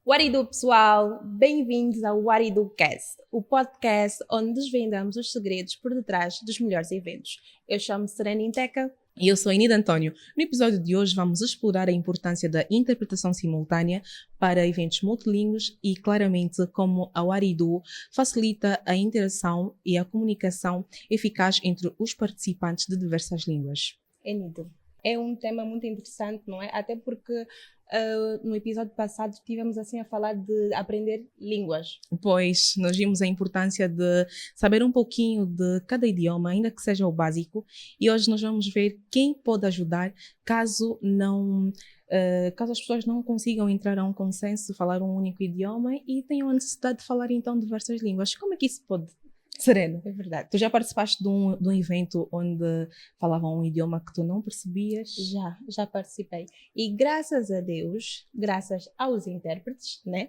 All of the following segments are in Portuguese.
Waridu pessoal, bem-vindos ao Waridu Cast, o podcast onde desvendamos os segredos por detrás dos melhores eventos. Eu chamo-me Serena Inteca. E eu sou a Inida António. No episódio de hoje vamos explorar a importância da interpretação simultânea para eventos multilingües e claramente como a Waridu facilita a interação e a comunicação eficaz entre os participantes de diversas línguas. É um tema muito interessante, não é? Até porque no episódio passado estivemos assim a falar de aprender línguas. Pois nós vimos a importância de saber um pouquinho de cada idioma, ainda que seja o básico, e hoje nós vamos ver quem pode ajudar caso as pessoas não consigam entrar a um consenso, falar um único idioma e tenham a necessidade de falar então diversas línguas. Como é que isso pode? Serena, É verdade. tu já participaste de um evento onde falavam um idioma que tu não percebias? Já participei. E graças a Deus, graças aos intérpretes, né,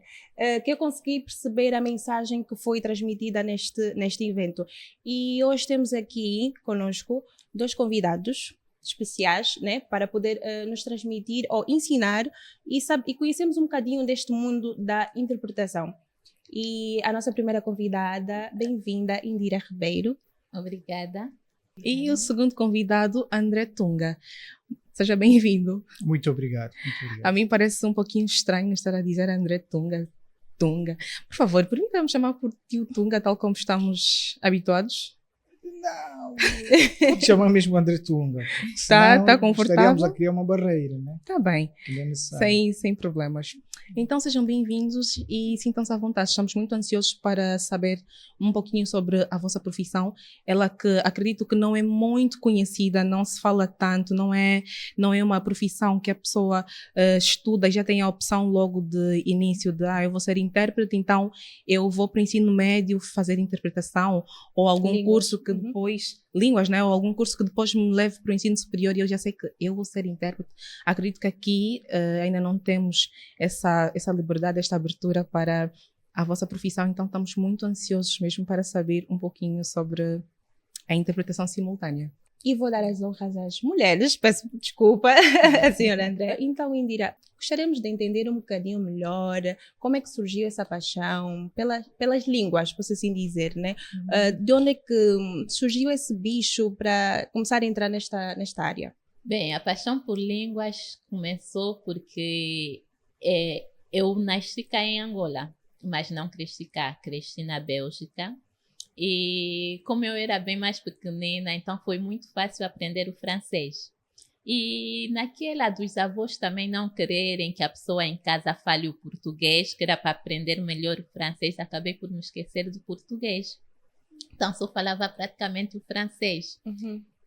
que eu consegui perceber a mensagem que foi transmitida neste evento. E hoje temos aqui conosco dois convidados especiais, né, para poder nos transmitir ou ensinar e conhecermos um bocadinho deste mundo da interpretação. E a nossa primeira convidada, bem-vinda, Indira Ribeiro. Obrigada. E o segundo convidado, André Tunga. Seja bem-vindo. Muito obrigado. A mim parece um pouquinho estranho estar a dizer André Tunga. Por favor, permita-me chamar por tio Tunga, tal como estamos habituados? Não, pode chamar mesmo André Tunga. Tá confortável? Estaríamos a criar uma barreira, né? Tá bem, Não é necessário. sem problemas. Então sejam bem-vindos e sintam-se à vontade. Estamos muito ansiosos para saber um pouquinho sobre a vossa profissão. Ela que acredito que não é muito conhecida, não se fala tanto, não é uma profissão que a pessoa estuda e já tem a opção logo de início de eu vou ser intérprete, então eu vou para o ensino médio fazer interpretação ou algum curso que depois, línguas, né? Ou algum curso que depois me leve para o ensino superior e eu já sei que eu vou ser intérprete. Acredito que aqui ainda não temos essa liberdade, esta abertura para a vossa profissão, então estamos muito ansiosos mesmo para saber um pouquinho sobre a interpretação simultânea. E vou dar as honras às mulheres, peço desculpa, a senhora André. Então, Indira, gostaríamos de entender um bocadinho melhor como é que surgiu essa paixão pelas línguas, por assim dizer, né? De onde é que surgiu esse bicho para começar a entrar nesta área? Bem, a paixão por línguas começou porque eu nasci cá em Angola, mas não cresci cá, cresci na Bélgica. E como eu era bem mais pequenina, então foi muito fácil aprender o francês. E naquela dos avós também não quererem que a pessoa em casa fale o português, que era para aprender melhor o francês, acabei por me esquecer do português. Então só falava praticamente o francês.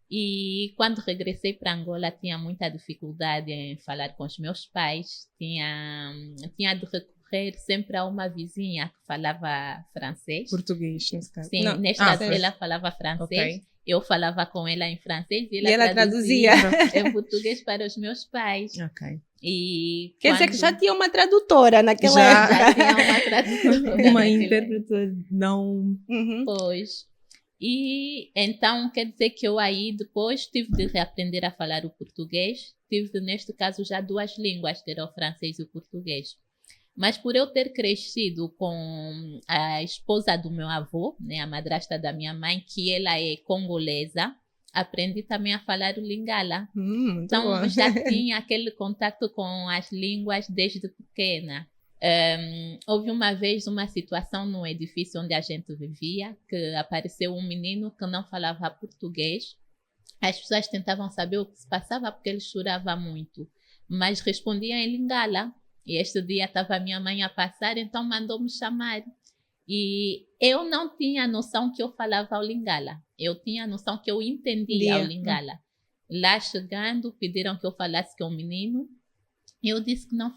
E quando regressei para Angola, tinha muita dificuldade em falar com os meus pais. Tinha de recorrer sempre a uma vizinha que falava francês. Português, nesse caso. Sim, neste caso ela falava francês. Okay. Eu falava com ela em francês e ela traduzia em português para os meus pais. Ok. E quer dizer que já tinha uma tradutora naquela época. Já tinha uma tradutora. Uma intérprete não... Pois. E então quer dizer que eu aí depois tive de reaprender a falar o português. Tive neste caso já duas línguas, que era o francês e o português. Mas por eu ter crescido com a esposa do meu avô, né, a madrasta da minha mãe, que ela é congolesa, aprendi também a falar o Lingala. Então já tinha aquele contato com as línguas desde pequena. Houve uma vez uma situação no edifício onde a gente vivia, que apareceu um menino que não falava português. As pessoas tentavam saber o que se passava porque ele chorava muito, mas respondia em Lingala. E este dia estava a minha mãe a passar, então mandou-me chamar. E eu não tinha noção que eu falava o Lingala. Eu tinha noção que eu entendia o Lingala. Lá chegando, pediram que eu falasse com o menino. Eu disse que não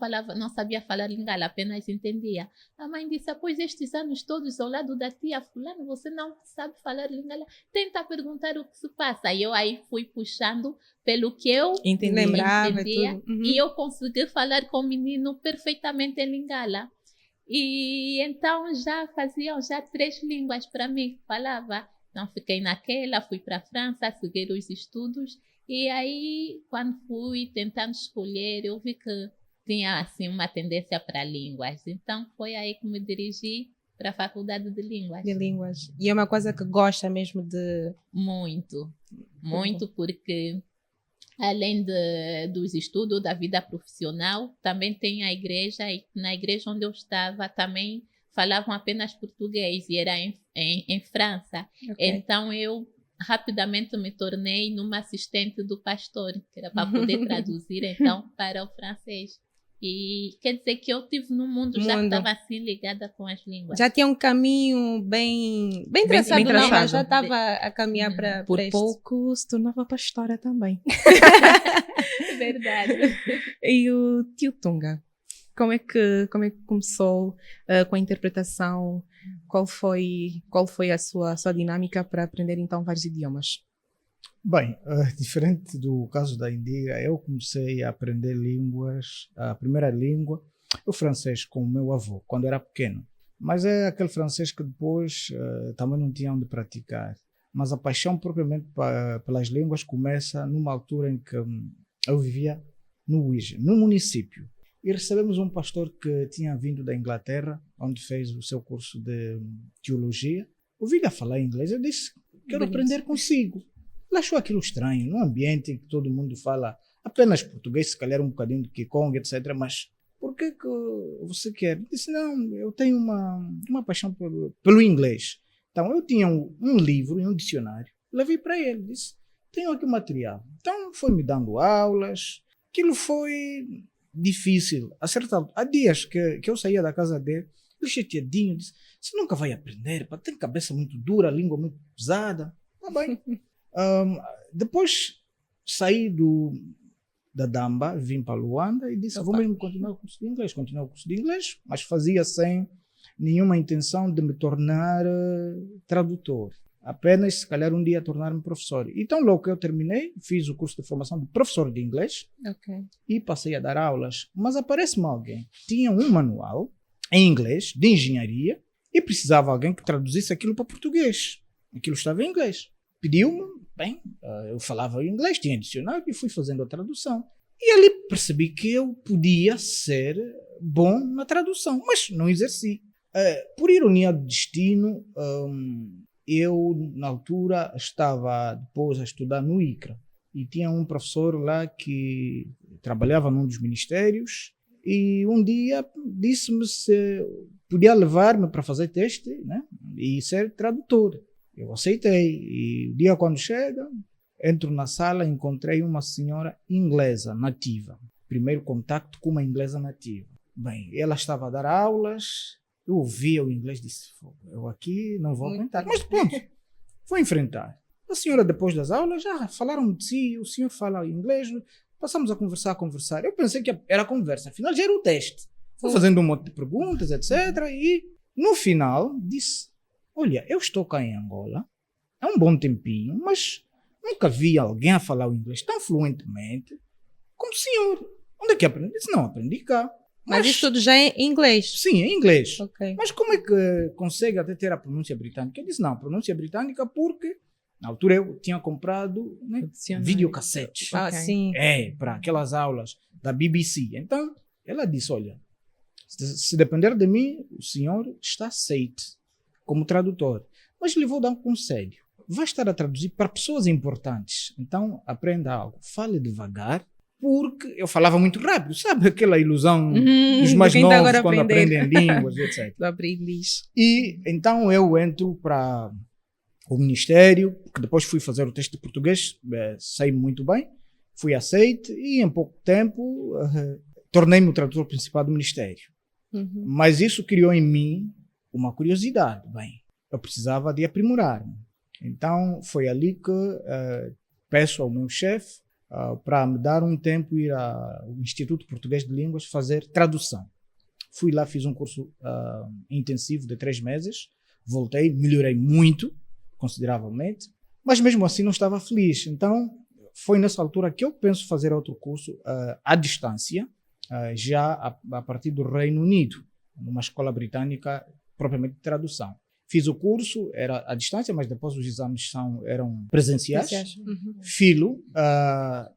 sabia falar Lingala, apenas entendia. A mãe disse, pois estes anos todos ao lado da tia fulano, você não sabe falar Lingala? Tenta perguntar o que se passa. E eu aí fui puxando pelo que eu entendia. E eu consegui falar com o menino perfeitamente em Lingala. E então já faziam 3 línguas para mim que falava. Então fiquei naquela, fui para a França, seguir os estudos. E aí, quando fui tentando escolher, eu vi que tinha assim uma tendência para línguas. Então foi aí que me dirigi para a Faculdade de Línguas. De línguas. E é uma coisa que gosta mesmo de... Muito, muito, porque além dos estudos, da vida profissional, também tem a igreja, e na igreja onde eu estava também falavam apenas português, e era em França. Ok. Então eu rapidamente me tornei numa assistente do pastor, que era para poder traduzir então para o francês. E quer dizer que eu tive no mundo já que estava assim ligada com as línguas. Já tinha um caminho bem traçado, bem não, traçado. mas já estava a caminhar para Por este. pouco se tornava pastora também. Verdade. E o tio Tunga, como é que começou com a interpretação? Qual foi a sua dinâmica para aprender então vários idiomas? Bem, diferente do caso da Indira, eu comecei a aprender línguas, a primeira língua, o francês, com o meu avô, quando era pequeno. Mas é aquele francês que depois também não tinha onde praticar. Mas a paixão propriamente pelas línguas começa numa altura em que eu vivia no Uíge, no município. E recebemos um pastor que tinha vindo da Inglaterra, onde fez o seu curso de teologia. Ouvi-lhe a falar inglês, eu disse, quero aprender consigo. Ele achou aquilo estranho, num ambiente em que todo mundo fala apenas português, se calhar um bocadinho de Kikongo, etc. Mas por que você quer? Ele disse, não, eu tenho uma paixão pelo inglês. Então eu tinha um livro e um dicionário, levei para ele, disse, tenho aqui o material. Então foi me dando aulas, aquilo foi difícil. Há dias que eu saía da casa dele, ele chateadinho, disse, você nunca vai aprender, pá, tem cabeça muito dura, língua muito pesada. Tá bem. Depois saí da Damba, vim para Luanda e disse, vou mesmo continuar o curso de inglês. Continuei o curso de inglês, mas fazia sem nenhuma intenção de me tornar tradutor. Apenas, se calhar, um dia tornar-me professor. Então, logo que eu terminei, fiz o curso de formação de professor de inglês e passei a dar aulas. Mas aparece-me alguém que tinha um manual em inglês, de engenharia, e precisava de alguém que traduzisse aquilo para português. Aquilo estava em inglês. Pediu-me, bem, eu falava inglês, tinha dicionário e fui fazendo a tradução. E ali percebi que eu podia ser bom na tradução, mas não exerci. Por ironia do destino, eu, na altura, estava depois a estudar no ICRA e tinha um professor lá que trabalhava num dos ministérios e um dia disse-me se podia levar-me para fazer teste, né, e ser tradutor. Eu aceitei e o dia quando chega, entro na sala e encontrei uma senhora inglesa nativa. Primeiro contacto com uma inglesa nativa. Bem, ela estava a dar aulas, eu ouvia o inglês e disse, eu aqui não vou aguentar. Mas pronto, vou enfrentar. A senhora depois das aulas, já falaram de si, o senhor fala inglês, passamos a conversar. Eu pensei que era conversa, afinal já era o teste. Fui fazendo um monte de perguntas, etc. E no final disse, olha, eu estou cá em Angola, há um bom tempinho, mas nunca vi alguém a falar o inglês tão fluentemente como o senhor. Onde é que aprendeu? Disse, não, aprendi cá. Mas isso tudo já é em inglês? Sim, em inglês. Ok. Mas como é que consegue até ter a pronúncia britânica? Eu disse, não, a pronúncia britânica porque na altura eu tinha comprado, né, videocassetes. Ah, sim. Para aquelas aulas da BBC. Então, ela disse, olha, se depender de mim, o senhor está aceito como tradutor. Mas lhe vou dar um conselho. Vai estar a traduzir para pessoas importantes. Então, aprenda algo. Fale devagar, porque eu falava muito rápido. Sabe aquela ilusão dos mais novos quando aprendem línguas, etc. Do aprendiz. E então eu entro para o ministério, que depois fui fazer o teste de português, sei muito bem, fui aceito e em pouco tempo tornei-me o tradutor principal do ministério. Mas isso criou em mim uma curiosidade. Bem, eu precisava de aprimorar-me. Então foi ali que peço ao meu chefe para me dar um tempo ir ao Instituto Português de Línguas fazer tradução. Fui lá, fiz um curso intensivo de 3 meses, voltei, melhorei muito, consideravelmente, mas mesmo assim não estava feliz. Então foi nessa altura que eu penso fazer outro curso à distância, já a partir do Reino Unido, numa escola britânica propriamente de tradução. Fiz o curso, era à distância, mas depois os exames eram presenciais. Filo,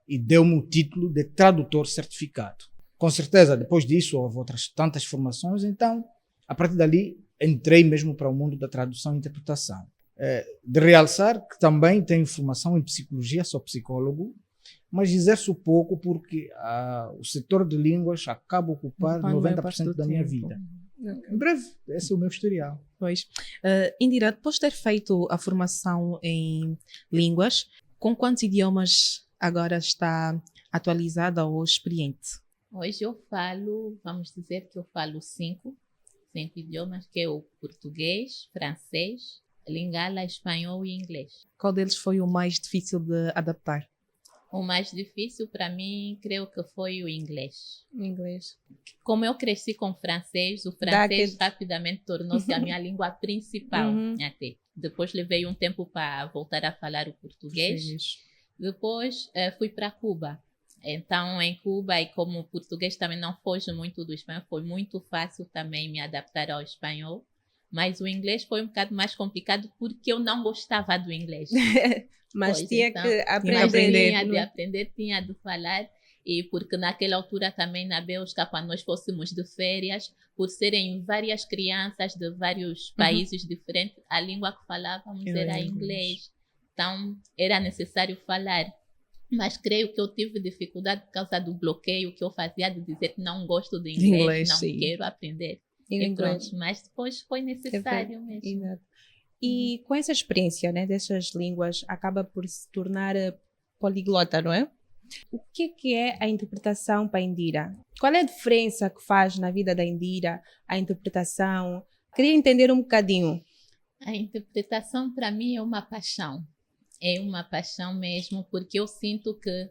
e deu-me o título de tradutor certificado. com certeza, depois disso, houve outras tantas formações, então, a partir dali, entrei mesmo para o mundo da tradução e interpretação. De realçar que também tenho formação em psicologia, sou psicólogo, mas exerço pouco porque o setor de línguas acaba a ocupar 90% da minha vida. Em breve, esse é o meu historial. Pois. Indira, depois de ter feito a formação em línguas, com quantos idiomas agora está atualizada ou experiente? Hoje eu falo, vamos dizer que eu falo cinco idiomas, que é o português, francês, lingala, espanhol e inglês. Qual deles foi o mais difícil de adaptar? O mais difícil para mim, creio que foi o inglês. Inglês. Como eu cresci com francês, o francês rapidamente tornou-se a minha língua principal. Até. Depois levei um tempo para voltar a falar o português. Sim. Depois fui para Cuba. Então, em Cuba, e como o português também não foge muito do espanhol, foi muito fácil também me adaptar ao espanhol. Mas o inglês foi um bocado mais complicado porque eu não gostava do inglês. Mas Pois, tinha então, que aprender. Tinha de aprender, tinha de falar. E porque naquela altura também na Bélgica, quando nós fôssemos de férias, por serem várias crianças de vários países diferentes, a língua que falávamos era inglês. Então, era necessário falar. Mas creio que eu tive dificuldade por causa do bloqueio que eu fazia de dizer que não gosto de inglês, não sim. quero aprender. Inglês. Pronto, mas depois foi necessário mesmo. Exato. E com essa experiência, né, dessas línguas, acaba por se tornar poliglota, não é? O que é a interpretação para a Indira? Qual é a diferença que faz na vida da Indira a interpretação? Queria entender um bocadinho. A interpretação para mim é uma paixão. É uma paixão mesmo, porque eu sinto que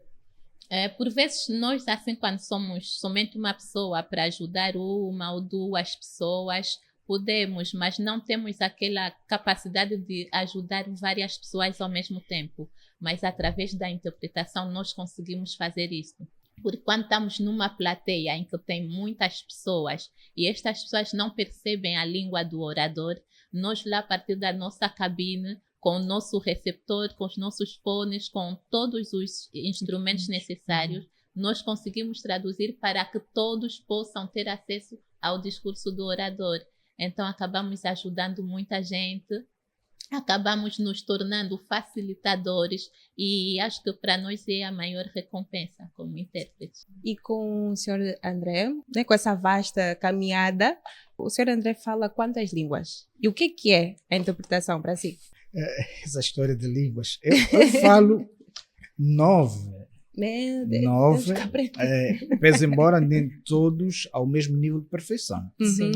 por vezes nós, assim, quando somos somente uma pessoa para ajudar uma ou duas pessoas, podemos, mas não temos aquela capacidade de ajudar várias pessoas ao mesmo tempo. Mas através da interpretação nós conseguimos fazer isso. Porque quando estamos numa plateia em que tem muitas pessoas e estas pessoas não percebem a língua do orador, nós lá a partir da nossa cabine, com o nosso receptor, com os nossos fones, com todos os instrumentos necessários, nós conseguimos traduzir para que todos possam ter acesso ao discurso do orador. Então, acabamos ajudando muita gente, acabamos nos tornando facilitadores e acho que para nós é a maior recompensa como intérpretes. E com o Sr. André, né, com essa vasta caminhada, o Sr. André fala quantas línguas? E o que é a interpretação para si? Essa história de línguas. Eu falo 9. Meu Deus, 9. Pese embora nem todos ao mesmo nível de perfeição. Sim.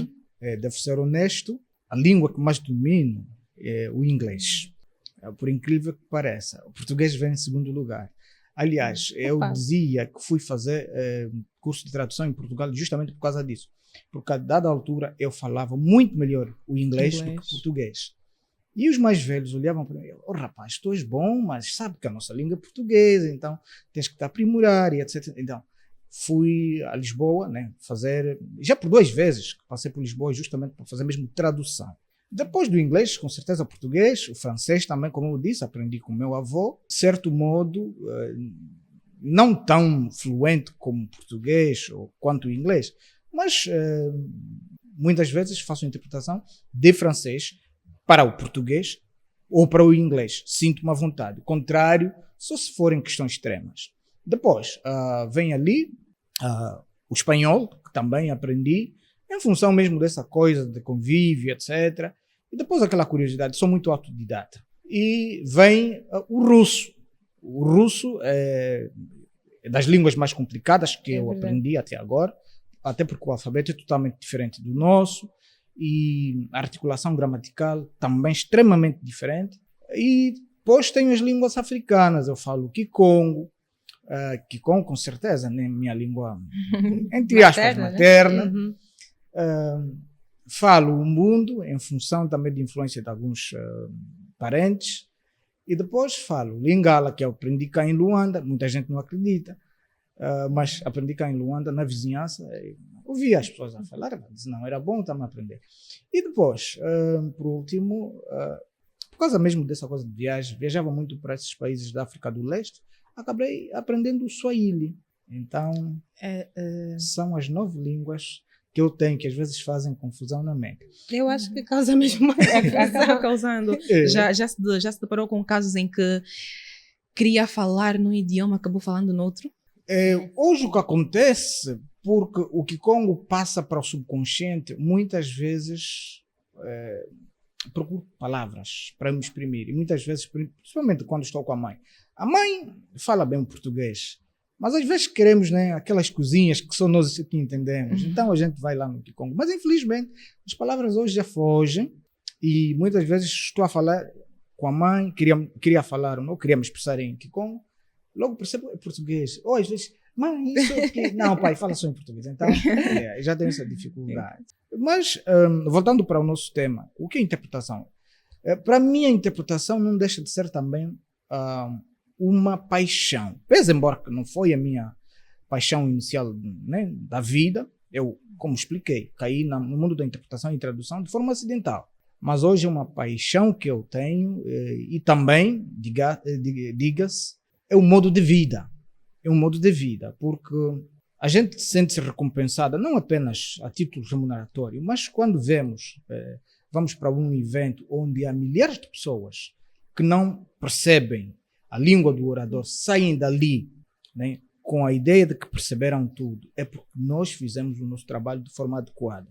Devo ser honesto, a língua que mais domino é o inglês. Por incrível que pareça. O português vem em segundo lugar. Aliás, eu dizia que fui fazer curso de tradução em Portugal justamente por causa disso. Porque a dada altura eu falava muito melhor o inglês do que o português. E os mais velhos olhavam para mim e oh, rapaz, tu és bom, mas sabe que a nossa língua é portuguesa, então tens que te aprimorar e etc. Então, fui a Lisboa, né, fazer, já por 2 vezes que passei por Lisboa justamente para fazer mesmo tradução. Depois do inglês, com certeza o português, o francês também, como eu disse, aprendi com o meu avô. De certo modo, não tão fluente como o português ou quanto o inglês, mas muitas vezes faço interpretação de francês para o português ou para o inglês. Sinto-me à vontade. O contrário, só se forem questões extremas. Depois, vem ali o espanhol, que também aprendi, em função mesmo dessa coisa de convívio, etc. E depois aquela curiosidade, sou muito autodidata. E vem o russo. O russo é das línguas mais complicadas que eu aprendi até agora, até porque o alfabeto é totalmente diferente do nosso e a articulação gramatical também extremamente diferente. E depois tenho as línguas africanas, eu falo Kikongo, Kikongo com certeza, né, minha língua, entre aspas, materna. Né? Falo o mundo em função também de influência de alguns parentes. E depois falo Lingala, que eu aprendi cá em Luanda, muita gente não acredita, mas aprendi cá em Luanda, na vizinhança. Ouvi as pessoas a falar, disse, não, era bom também aprender. E depois, por último, por causa mesmo dessa coisa de viagem, viajava muito para esses países da África do Leste, acabei aprendendo o Swahili. Então, É, são as 9 línguas que eu tenho, que às vezes fazem confusão na mente. Eu acho que causa mesmo uma acaba confusão. causando. É. Já se deparou com casos em que queria falar num idioma, acabou falando no outro? Hoje o que acontece, porque o Kikongo passa para o subconsciente, muitas vezes procuro palavras para me exprimir. E muitas vezes, principalmente quando estou com a mãe. A mãe fala bem o português, mas às vezes queremos, né, aquelas coisinhas que só nós que entendemos. Então a gente vai lá no Kikongo. Mas infelizmente as palavras hoje já fogem e muitas vezes estou a falar com a mãe, queria falar ou não, queria me expressar em Kikongo, logo percebo português. Ou às vezes, mãe, isso aqui. Não, pai, fala só em português. Então, já tenho essa dificuldade. Mas, voltando para o nosso tema, o que é interpretação? Para mim, a interpretação não deixa de ser também uma paixão. Pese embora que não foi a minha paixão inicial, né, da vida, eu, como expliquei, caí no mundo da interpretação e tradução de forma acidental. Mas hoje é uma paixão que eu tenho e também, diga-se, é um modo de vida. É um modo de vida, porque a gente sente-se recompensada, não apenas a título remuneratório, mas quando vamos para um evento onde há milhares de pessoas que não percebem a língua do orador, saem dali, né, com a ideia de que perceberam tudo, é porque nós fizemos o nosso trabalho de forma adequada.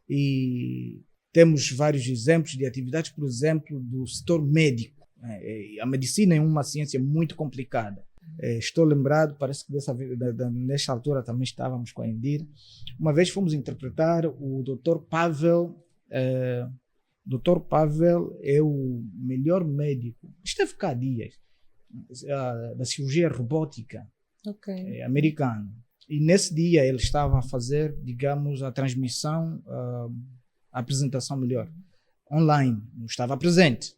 E temos vários exemplos de atividades, por exemplo, do setor médico. A medicina é uma ciência muito complicada. Estou lembrado, parece que nesta altura também estávamos com a Indira. Uma vez fomos interpretar o Dr. Pavel. Dr. Pavel é o melhor médico, esteve cá há dias, da cirurgia robótica americana. E nesse dia ele estava a fazer, digamos, a transmissão, a apresentação melhor, online, não estava presente.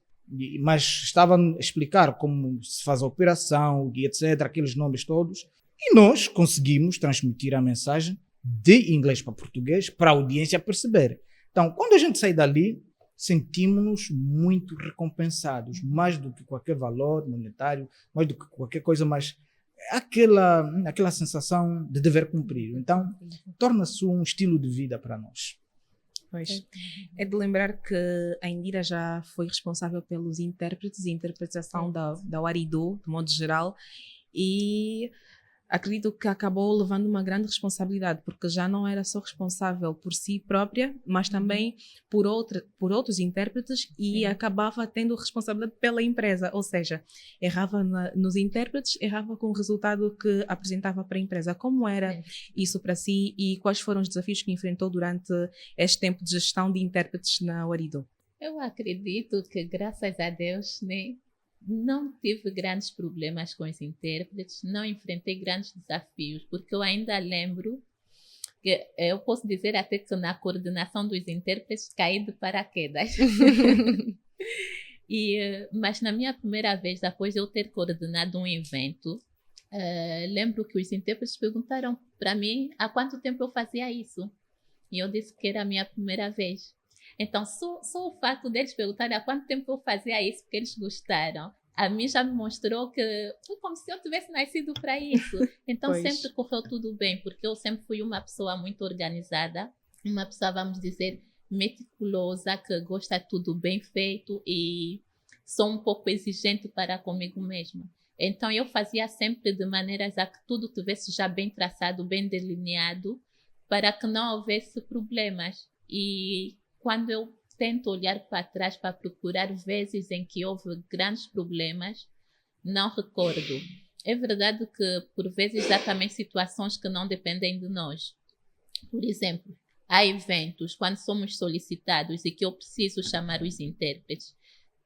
Mas estava a explicar como se faz a operação e etc, aqueles nomes todos, e nós conseguimos transmitir a mensagem de inglês para português para a audiência perceber. Então, quando a gente sai dali, sentimos-nos muito recompensados, mais do que qualquer valor monetário, mais do que qualquer coisa, mas aquela sensação de dever cumprir. Então, torna-se um estilo de vida para nós. Pois. É de lembrar que a Indira já foi responsável pelos intérpretes e interpretação da Warido, de modo geral, e acredito que acabou levando uma grande responsabilidade, porque já não era só responsável por si própria, mas também por outros intérpretes e acabava tendo responsabilidade pela empresa, ou seja, errava nos intérpretes, errava com o resultado que apresentava para a empresa. Como era isso para si e quais foram os desafios que enfrentou durante este tempo de gestão de intérpretes na Warido? Eu acredito que, graças a Deus, né, não tive grandes problemas com os intérpretes, não enfrentei grandes desafios, porque eu ainda lembro que eu posso dizer até que na coordenação dos intérpretes caí de paraquedas. Mas na minha primeira vez, depois de eu ter coordenado um evento, lembro que os intérpretes perguntaram para mim há quanto tempo eu fazia isso. E eu disse que era a minha primeira vez. Então, só o fato deles perguntarem há quanto tempo eu fazia isso, porque eles gostaram, a mim já me mostrou que foi como se eu tivesse nascido para isso. Então, sempre correu tudo bem, porque eu sempre fui uma pessoa muito organizada, uma pessoa, vamos dizer, meticulosa, que gosta de tudo bem feito e sou um pouco exigente para comigo mesma. Então, eu fazia sempre de maneiras a que tudo tivesse já bem traçado, bem delineado, para que não houvesse problemas. E quando eu tento olhar para trás para procurar vezes em que houve grandes problemas, não recordo. É verdade que, por vezes, há também situações que não dependem de nós. Por exemplo, há eventos, quando somos solicitados e que eu preciso chamar os intérpretes.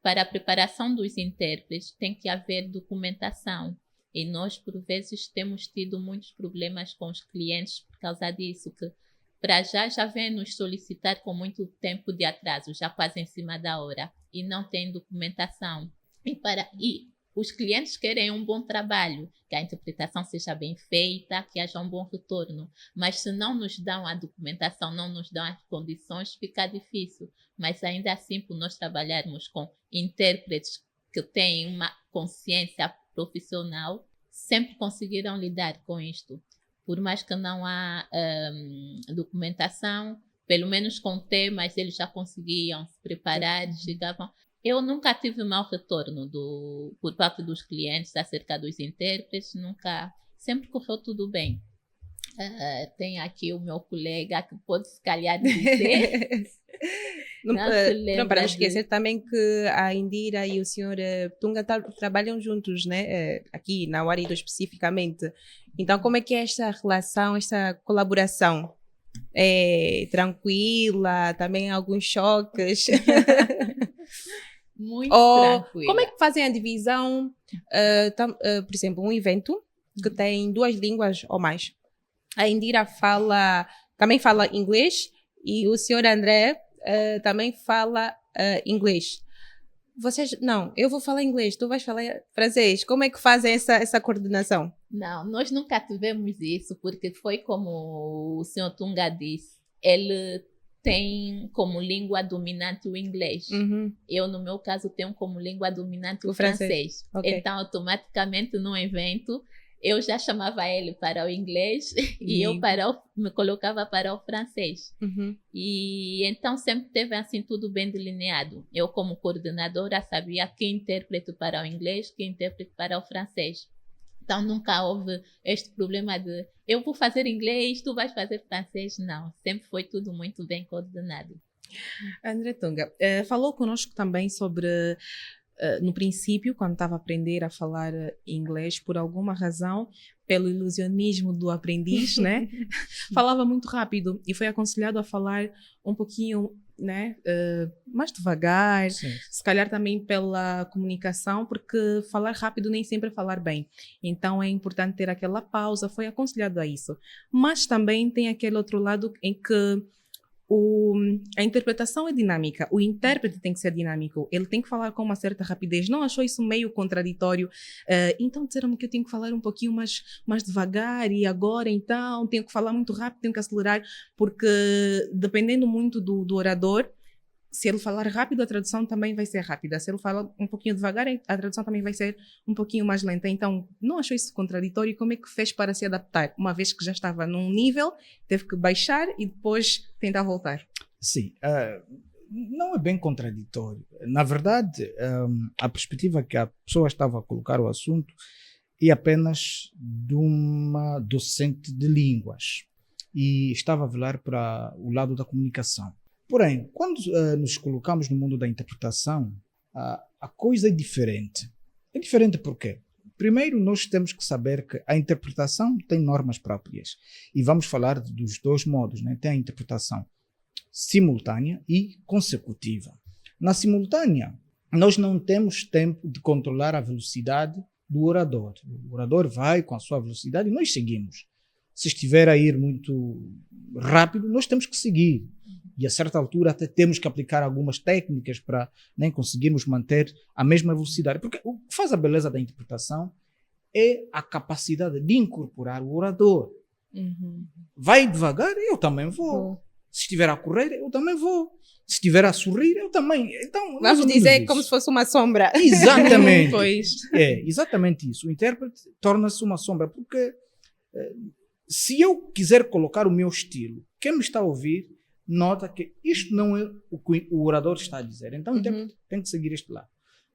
Para a preparação dos intérpretes, tem que haver documentação. E nós, por vezes, temos tido muitos problemas com os clientes por causa disso, que para já vem nos solicitar com muito tempo de atraso, já quase em cima da hora, e não tem documentação. E os clientes querem um bom trabalho, que a interpretação seja bem feita, que haja um bom retorno. Mas se não nos dão a documentação, não nos dão as condições, fica difícil. Mas ainda assim, por nós trabalharmos com intérpretes que têm uma consciência profissional, sempre conseguiram lidar com isto. por mais que não há documentação, pelo menos com temas eles já conseguiam se preparar, chegavam. Eu nunca tive mau retorno por parte dos clientes acerca dos intérpretes, nunca, sempre correu tudo bem. Tem aqui o meu colega que pode se calhar dizer. Não para esquecer também que a Indira e o senhor Tunga trabalham juntos, né? Aqui na Warido especificamente. Então, como é que é esta relação, esta colaboração? É tranquila? Também alguns choques? Muito tranquila. Como é que fazem a divisão? Por exemplo, um evento que tem 2 línguas ou mais. A Indira também fala inglês e o senhor André também fala inglês. Não, eu vou falar inglês, tu vais falar francês. Como é que fazem essa coordenação? Não, nós nunca tivemos isso, porque foi como o senhor Tunga disse, ele tem como língua dominante o inglês. Uhum. Eu, no meu caso, tenho como língua dominante o francês. francês. Okay. Então, automaticamente, no evento, eu já chamava ele para o inglês e eu me colocava para o francês. Uhum. E então sempre teve assim tudo bem delineado. Eu, como coordenadora, sabia que intérprete para o inglês, que intérprete para o francês. Então nunca houve este problema de eu vou fazer inglês, tu vais fazer francês. Não, sempre foi tudo muito bem coordenado. André Tunga, falou conosco também sobre... no princípio, quando estava a aprender a falar inglês, por alguma razão, pelo ilusionismo do aprendiz, né? Falava muito rápido e foi aconselhado a falar um pouquinho, né? Mais devagar, Sim. se calhar também pela comunicação, porque falar rápido nem sempre é falar bem. Então é importante ter aquela pausa, foi aconselhado a isso. Mas também tem aquele outro lado em que a interpretação é dinâmica, o intérprete tem que ser dinâmico, ele tem que falar com uma certa rapidez. Não achou isso meio contraditório? Então disseram-me que eu tenho que falar um pouquinho mais devagar e agora então tenho que falar muito rápido, tenho que acelerar, porque dependendo muito do orador, se ele falar rápido, a tradução também vai ser rápida. Se ele falar um pouquinho devagar, a tradução também vai ser um pouquinho mais lenta. Então, não achou isso contraditório? Como é que fez para se adaptar? Uma vez que já estava num nível, teve que baixar e depois tentar voltar. Sim, não é bem contraditório. Na verdade, a perspectiva que a pessoa estava a colocar o assunto é apenas de uma docente de línguas e estava a velar para o lado da comunicação. Porém, quando nos colocamos no mundo da interpretação, a coisa é diferente. É diferente por quê? Primeiro, nós temos que saber que a interpretação tem normas próprias. E vamos falar dos 2 modos, né? Tem a interpretação simultânea e consecutiva. Na simultânea, nós não temos tempo de controlar a velocidade do orador. O orador vai com a sua velocidade e nós seguimos. Se estiver a ir muito rápido, nós temos que seguir. E a certa altura até temos que aplicar algumas técnicas para nem conseguirmos manter a mesma velocidade. Porque o que faz a beleza da interpretação é a capacidade de incorporar o orador. Uhum. Vai devagar, eu também vou. Se estiver a correr, eu também vou. Se estiver a sorrir, eu também. Então, vamos dizer como se fosse uma sombra. Exatamente. Pois. É, exatamente isso. O intérprete torna-se uma sombra, porque se eu quiser colocar o meu estilo, quem me está a ouvir nota que isto não é o que o orador está a dizer. Então, o intérprete tem que seguir este lado.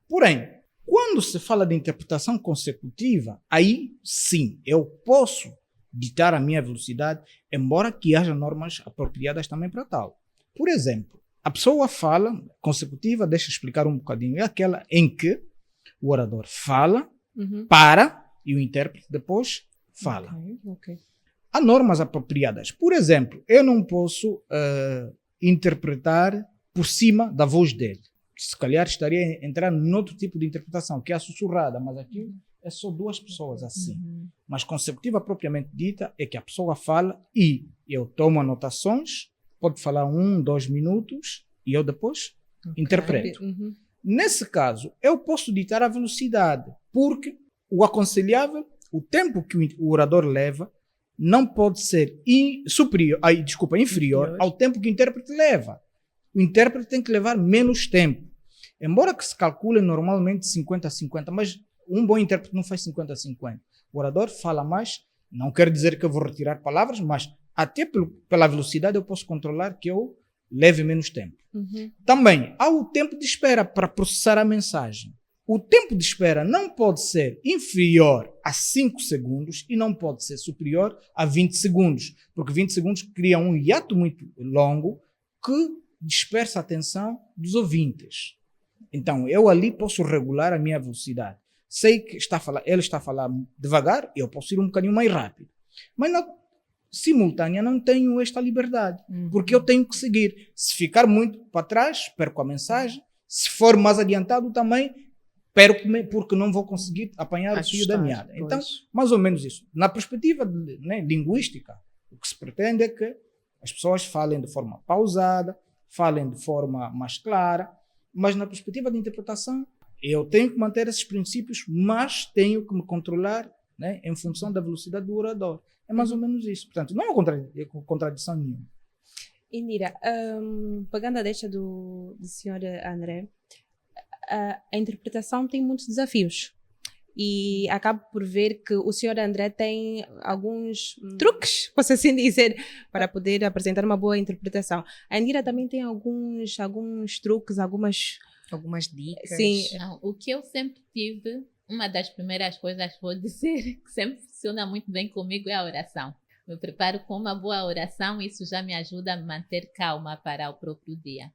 Porém, quando se fala de interpretação consecutiva, aí sim, eu posso ditar a minha velocidade, embora que haja normas apropriadas também para tal. Por exemplo, a pessoa fala consecutiva, deixa eu explicar um bocadinho, é aquela em que o orador fala, para, e o intérprete depois fala. Okay. Há normas apropriadas. Por exemplo, eu não posso interpretar por cima da voz dele. Se calhar estaria a entrar noutro tipo de interpretação, que é a sussurrada, mas aqui é só 2 pessoas assim. Mas consecutiva propriamente dita é que a pessoa fala e eu tomo anotações, pode falar 1, 2 minutos e eu depois interpreto. Nesse caso, eu posso ditar a velocidade, porque o aconselhável, o tempo que o orador leva, não pode ser inferior ao tempo que o intérprete leva. O intérprete tem que levar menos tempo. Embora que se calcule normalmente 50 a 50, mas um bom intérprete não faz 50 a 50. O orador fala mais Não quer dizer que eu vou retirar palavras, mas até pela velocidade eu posso controlar que eu leve menos tempo. Também há o tempo de espera para processar a mensagem. O tempo de espera não pode ser inferior a 5 segundos e não pode ser superior a 20 segundos, porque 20 segundos cria um hiato muito longo que dispersa a atenção dos ouvintes. Então, eu ali posso regular a minha velocidade. Sei que ele está a falar devagar, eu posso ir um bocadinho mais rápido. Mas na simultânea não tenho esta liberdade, porque eu tenho que seguir. Se ficar muito para trás, perco a mensagem. Se for mais adiantado também, perco-me porque não vou conseguir apanhar o fio da meada. Então, mais ou menos isso. Na perspectiva linguística, o que se pretende é que as pessoas falem de forma pausada, falem de forma mais clara, mas na perspectiva de interpretação, eu tenho que manter esses princípios, mas tenho que me controlar, né, em função da velocidade do orador. É mais ou menos isso. Portanto, não é uma contradição nenhuma. Indira, pegando a deixa do senhor André, a interpretação tem muitos desafios. E acabo por ver que o senhor André tem alguns truques, posso assim dizer, para poder apresentar uma boa interpretação. A Indira também tem alguns truques, algumas dicas. Sim. Não, o que eu sempre tive, uma das primeiras coisas que vou dizer, que sempre funciona muito bem comigo, é a oração. Me preparo com uma boa oração, isso já me ajuda a me manter calma para o próprio dia.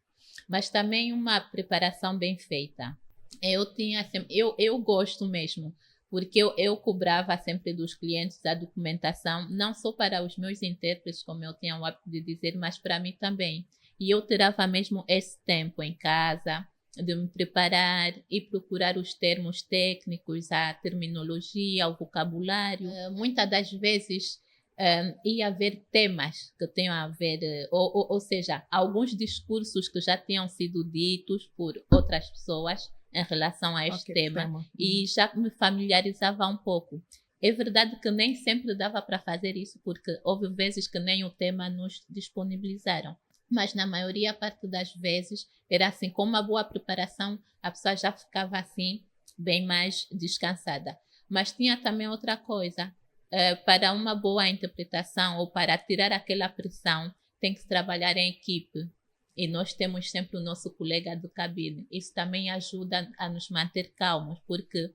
Mas também uma preparação bem feita. Eu gosto mesmo, porque eu cobrava sempre dos clientes a documentação, não só para os meus intérpretes, como eu tinha o hábito de dizer, mas para mim também. E eu tirava mesmo esse tempo em casa, de me preparar e procurar os termos técnicos, a terminologia, o vocabulário. Muitas das vezes ia haver temas que tenham a ver, ou seja, alguns discursos que já tinham sido ditos por outras pessoas em relação a este tema. E já me familiarizava um pouco. É verdade que nem sempre dava para fazer isso, porque houve vezes que nem o tema nos disponibilizaram. Mas na maioria parte das vezes era assim, com uma boa preparação, a pessoa já ficava assim, bem mais descansada. Mas tinha também outra coisa, para uma boa interpretação ou para tirar aquela pressão, tem que trabalhar em equipe. E nós temos sempre o nosso colega de cabine. Isso também ajuda a nos manter calmos, porque...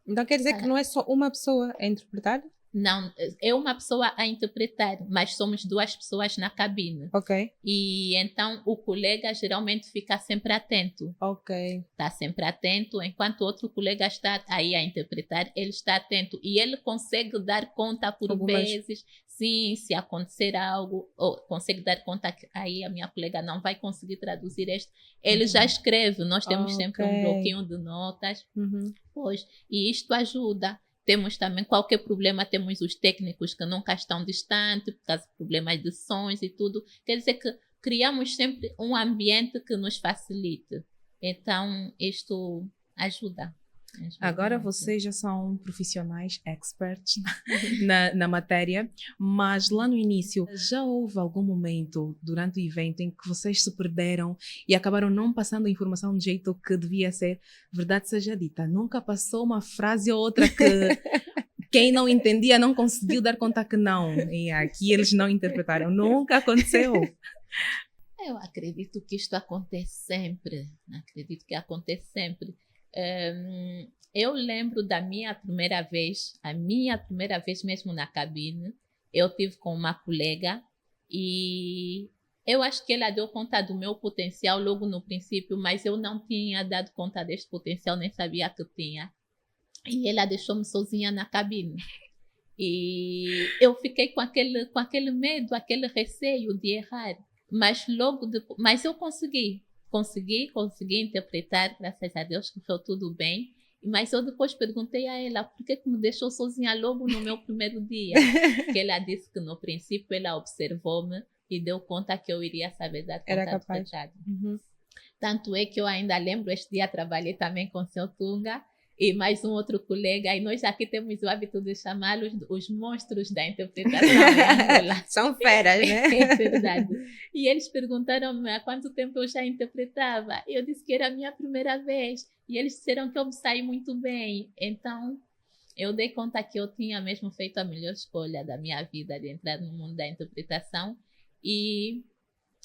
Então quer dizer que não é só uma pessoa a interpretar? Não, é uma pessoa a interpretar, mas somos duas pessoas na cabine. Ok. E então o colega geralmente fica sempre atento. Ok. Está sempre atento, enquanto o outro colega está aí a interpretar, ele está atento. E ele consegue dar conta por vezes, sim, se acontecer algo, ou consegue dar conta que aí a minha colega não vai conseguir traduzir este. Ele já escreve, nós temos sempre um bloquinho de notas. Pois, e isto ajuda. Temos também qualquer problema, temos os técnicos que nunca estão distantes, por causa de problemas de sons e tudo. Quer dizer que criamos sempre um ambiente que nos facilite. Então, isto ajuda. Agora vocês já são profissionais, experts na matéria, mas lá no início, já houve algum momento durante o evento em que vocês se perderam e acabaram não passando a informação do jeito que devia ser? Verdade seja dita, nunca passou uma frase ou outra que quem não entendia não conseguiu dar conta que não, e aqui eles não interpretaram, nunca aconteceu. Eu acredito que isto acontece sempre, eu lembro da minha primeira vez, a minha primeira vez mesmo na cabine, eu tive com uma colega e eu acho que ela deu conta do meu potencial logo no princípio, mas eu não tinha dado conta deste potencial, nem sabia que tinha. E ela deixou-me sozinha na cabine. E eu fiquei com aquele medo, aquele receio de errar. Mas logo depois, mas eu consegui interpretar, graças a Deus que foi tudo bem. Mas eu depois perguntei a ela por que me deixou sozinha logo no meu primeiro dia. Que ela disse que no princípio ela observou-me e deu conta que eu iria saber dar conta. Era capaz. Tanto é que eu ainda lembro, este dia trabalhei também com o seu Tunga e mais um outro colega, e nós aqui temos o hábito de chamá-los os monstros da interpretação em Angola. São feras, né? É verdade. E eles perguntaram-me há quanto tempo eu já interpretava. Eu disse que era a minha primeira vez. E eles disseram que eu me saí muito bem. Então, eu dei conta que eu tinha mesmo feito a melhor escolha da minha vida de entrar no mundo da interpretação. E,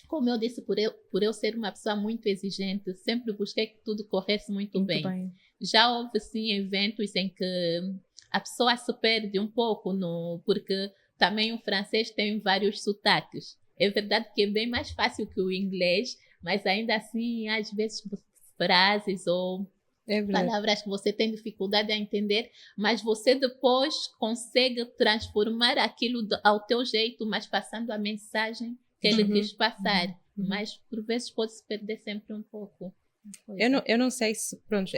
como eu disse, por eu ser uma pessoa muito exigente, sempre busquei que tudo corresse muito bem. Já houve, sim, eventos em que a pessoa se perde um pouco, porque também o francês tem vários sotaques. É verdade que é bem mais fácil que o inglês, mas ainda assim, às vezes, frases ou palavras que você tem dificuldade a entender, mas você depois consegue transformar aquilo ao teu jeito, mas passando a mensagem que ele quis passar. Mas, por vezes, pode se perder sempre um pouco. Eu não sei se, pronto,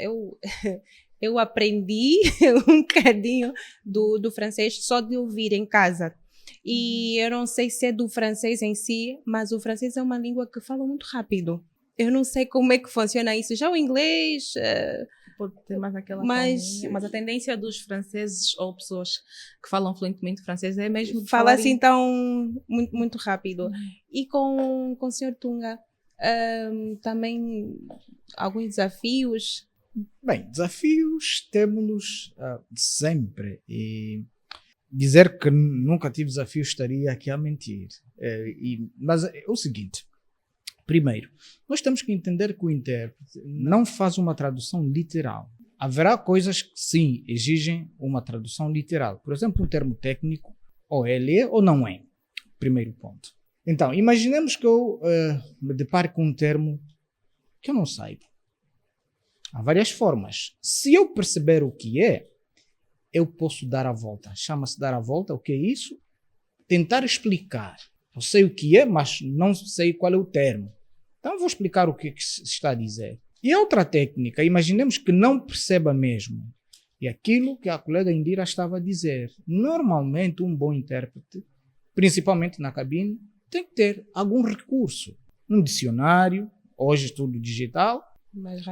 eu aprendi um bocadinho do francês só de ouvir em casa. E eu não sei se é do francês em si, mas o francês é uma língua que fala muito rápido. Eu não sei como é que funciona isso. Já o inglês... Pode ter mais aquela mas a tendência dos franceses ou pessoas que falam fluentemente francês é mesmo de fala falar assim tão muito, muito rápido. E com o Sr. Tunga, também alguns desafios? Bem, desafios temos sempre. E dizer que nunca tive desafios estaria aqui a mentir. Mas é o seguinte. Primeiro, nós temos que entender que o intérprete não faz uma tradução literal. Haverá coisas que, sim, exigem uma tradução literal. Por exemplo, um termo técnico, ou ele é ou não é. Primeiro ponto. Então, imaginemos que eu me depare com um termo que eu não saiba. Há várias formas. Se eu perceber o que é, eu posso dar a volta. Chama-se dar a volta. O que é isso? Tentar explicar. Eu sei o que é, mas não sei qual é o termo. Então vou explicar o que se está a dizer. E a outra técnica, imaginemos que não perceba mesmo. E aquilo que a colega Indira estava a dizer. Normalmente um bom intérprete, principalmente na cabine, tem que ter algum recurso. Um dicionário, hoje tudo digital.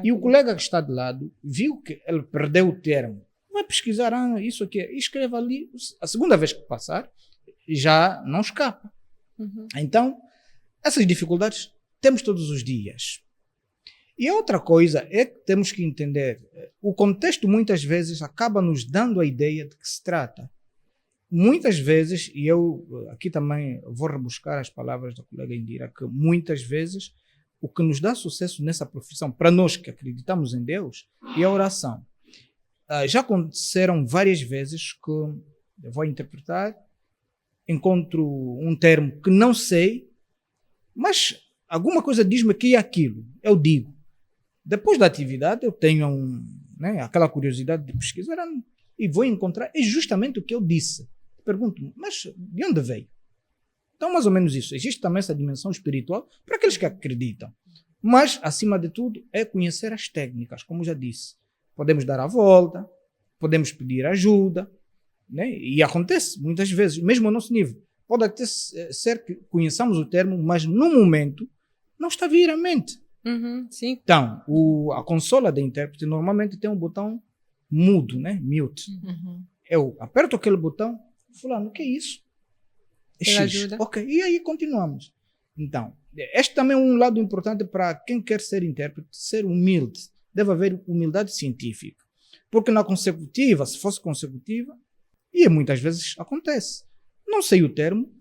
E o colega que está de lado viu que ele perdeu o termo. Vai pesquisar isso aqui. E escreva ali. A segunda vez que passar, já não escapa. Então, essas dificuldades temos todos os dias. E a outra coisa é que temos que entender, o contexto muitas vezes acaba nos dando a ideia de que se trata. Muitas vezes, e eu aqui também vou rebuscar as palavras da colega Indira, que muitas vezes o que nos dá sucesso nessa profissão, para nós que acreditamos em Deus, é a oração. Já aconteceram várias vezes que eu vou interpretar, encontro um termo que não sei, mas alguma coisa diz-me que é aquilo. Eu digo. Depois da atividade, eu tenho aquela curiosidade de pesquisar e vou encontrar é justamente o que eu disse. Pergunto, mas de onde veio? Então, mais ou menos isso. Existe também essa dimensão espiritual para aqueles que acreditam. Mas, acima de tudo, é conhecer as técnicas, como já disse. Podemos dar a volta, podemos pedir ajuda, né? E acontece muitas vezes, mesmo ao nosso nível. Pode até ser que conheçamos o termo, mas no momento não está a vir à mente. Sim. Então, a consola da intérprete normalmente tem um botão mudo, né? Mute. Eu aperto aquele botão, fulano, o que é isso? X. Ajuda. Ok, e aí continuamos. Então, este também é um lado importante para quem quer ser intérprete, ser humilde. Deve haver humildade científica. Porque na consecutiva, se fosse consecutiva, e muitas vezes acontece. Não sei o termo,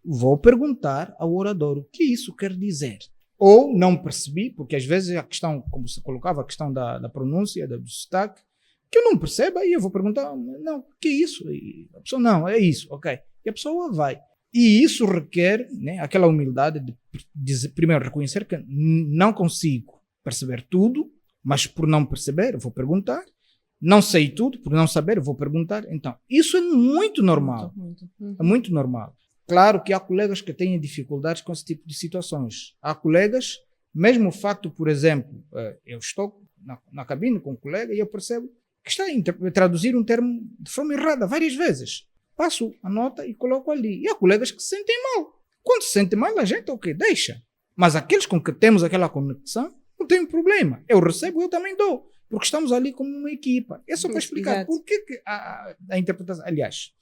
vou perguntar ao orador o que isso quer dizer. Ou não percebi, porque às vezes a questão, como se colocava, a questão da pronúncia, do sotaque, que eu não percebo, aí eu vou perguntar, não, o que é isso? E a pessoa, não, é isso, ok. E a pessoa vai. E isso requer aquela humildade de primeiro reconhecer que não consigo perceber tudo, mas por não perceber, eu vou perguntar. Não sei tudo, por não saber, eu vou perguntar. Então, isso é muito normal. É muito normal. Claro que há colegas que têm dificuldades com esse tipo de situações. Há colegas, mesmo o facto, por exemplo, eu estou na cabine com um colega e eu percebo que está a traduzir um termo de forma errada várias vezes. Passo a nota e coloco ali. E há colegas que se sentem mal. Quando se sentem mal, a gente, ok, deixa. Mas aqueles com que temos aquela conexão, não tem problema. Eu recebo, eu também dou. Porque estamos ali como uma equipa. É só para explicar por que a interpretação... Aliás,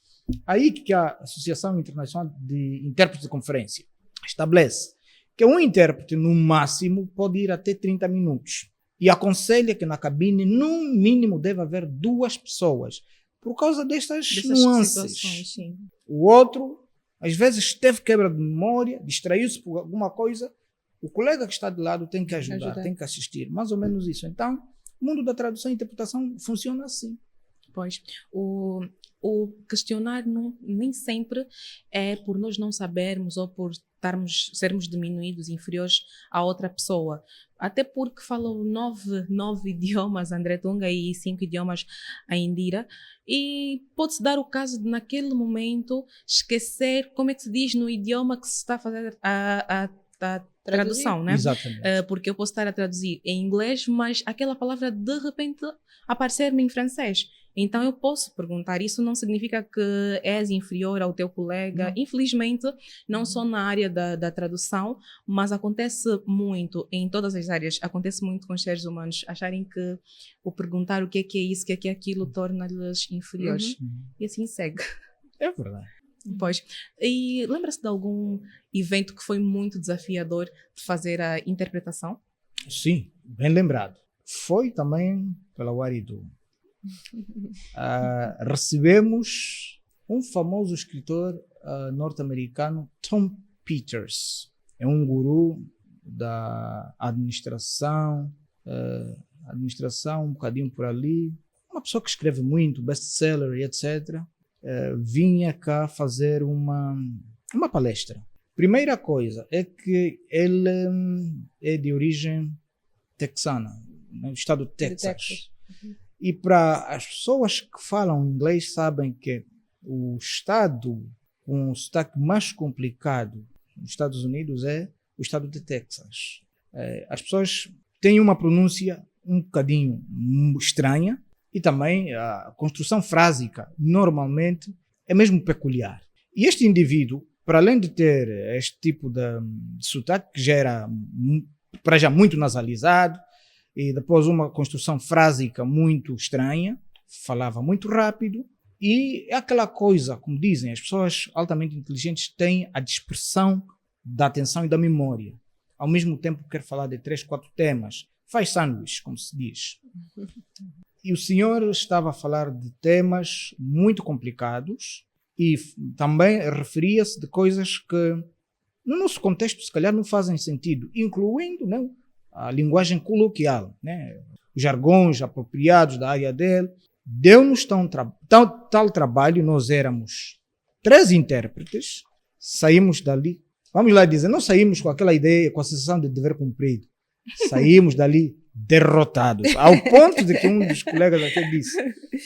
aí que a Associação Internacional de Intérpretes de Conferência estabelece que um intérprete, no máximo, pode ir até 30 minutos. E aconselha que na cabine, no mínimo, deve haver 2 pessoas. por causa destas Dessas nuances. situações, sim. O outro, às vezes, teve quebra de memória, distraiu-se por alguma coisa. O colega que está de lado tem que ajudar, tem que assistir. Mais ou menos isso. Então, o mundo da tradução e interpretação funciona assim. Pois, o questionar nem sempre é por nós não sabermos ou por sermos diminuídos, inferiores a outra pessoa. Até porque falam nove idiomas André Tunga e 5 idiomas a Indira. E pode-se dar o caso de, naquele momento, esquecer como é que se diz no idioma que se está a fazer a tradução, né? Exatamente. Porque eu posso estar a traduzir em inglês, mas aquela palavra de repente aparecer-me em francês. Então eu posso perguntar. Isso não significa que és inferior ao teu colega. Não. Infelizmente, não só na área da tradução, mas acontece muito em todas as áreas. Acontece muito com os seres humanos acharem que o perguntar o que é isso, o que é aquilo, torna-lhes inferiores. E assim segue. É verdade. Pois. E lembra-se de algum evento que foi muito desafiador de fazer a interpretação? Sim, bem lembrado. Foi também pela Waridu. Recebemos um famoso escritor norte-americano, Tom Peters. É um guru da administração, um bocadinho por ali. Uma pessoa que escreve muito, best-seller e etc. Vinha cá fazer uma palestra. Primeira coisa é que ele é de origem texana, no estado de Texas. E para as pessoas que falam inglês sabem que o estado com o sotaque mais complicado nos Estados Unidos é o estado de Texas. As pessoas têm uma pronúncia um bocadinho estranha e também a construção frásica normalmente é mesmo peculiar. E este indivíduo, para além de ter este tipo de sotaque que já era para já muito nasalizado, e depois uma construção frásica muito estranha, falava muito rápido, e é aquela coisa, como dizem, as pessoas altamente inteligentes têm a dispersão da atenção e da memória. Ao mesmo tempo quer falar de 3, 4 temas, faz sanduíche, como se diz. E o senhor estava a falar de temas muito complicados e também referia-se de coisas que no nosso contexto se calhar não fazem sentido, incluindo, né, a linguagem coloquial, né? Os jargões apropriados da área dele. Deu-nos tal trabalho, nós éramos 3 intérpretes, saímos dali, vamos lá dizer, não saímos com aquela ideia, com a sensação de dever cumprido, saímos dali derrotados, ao ponto de que um dos colegas até disse,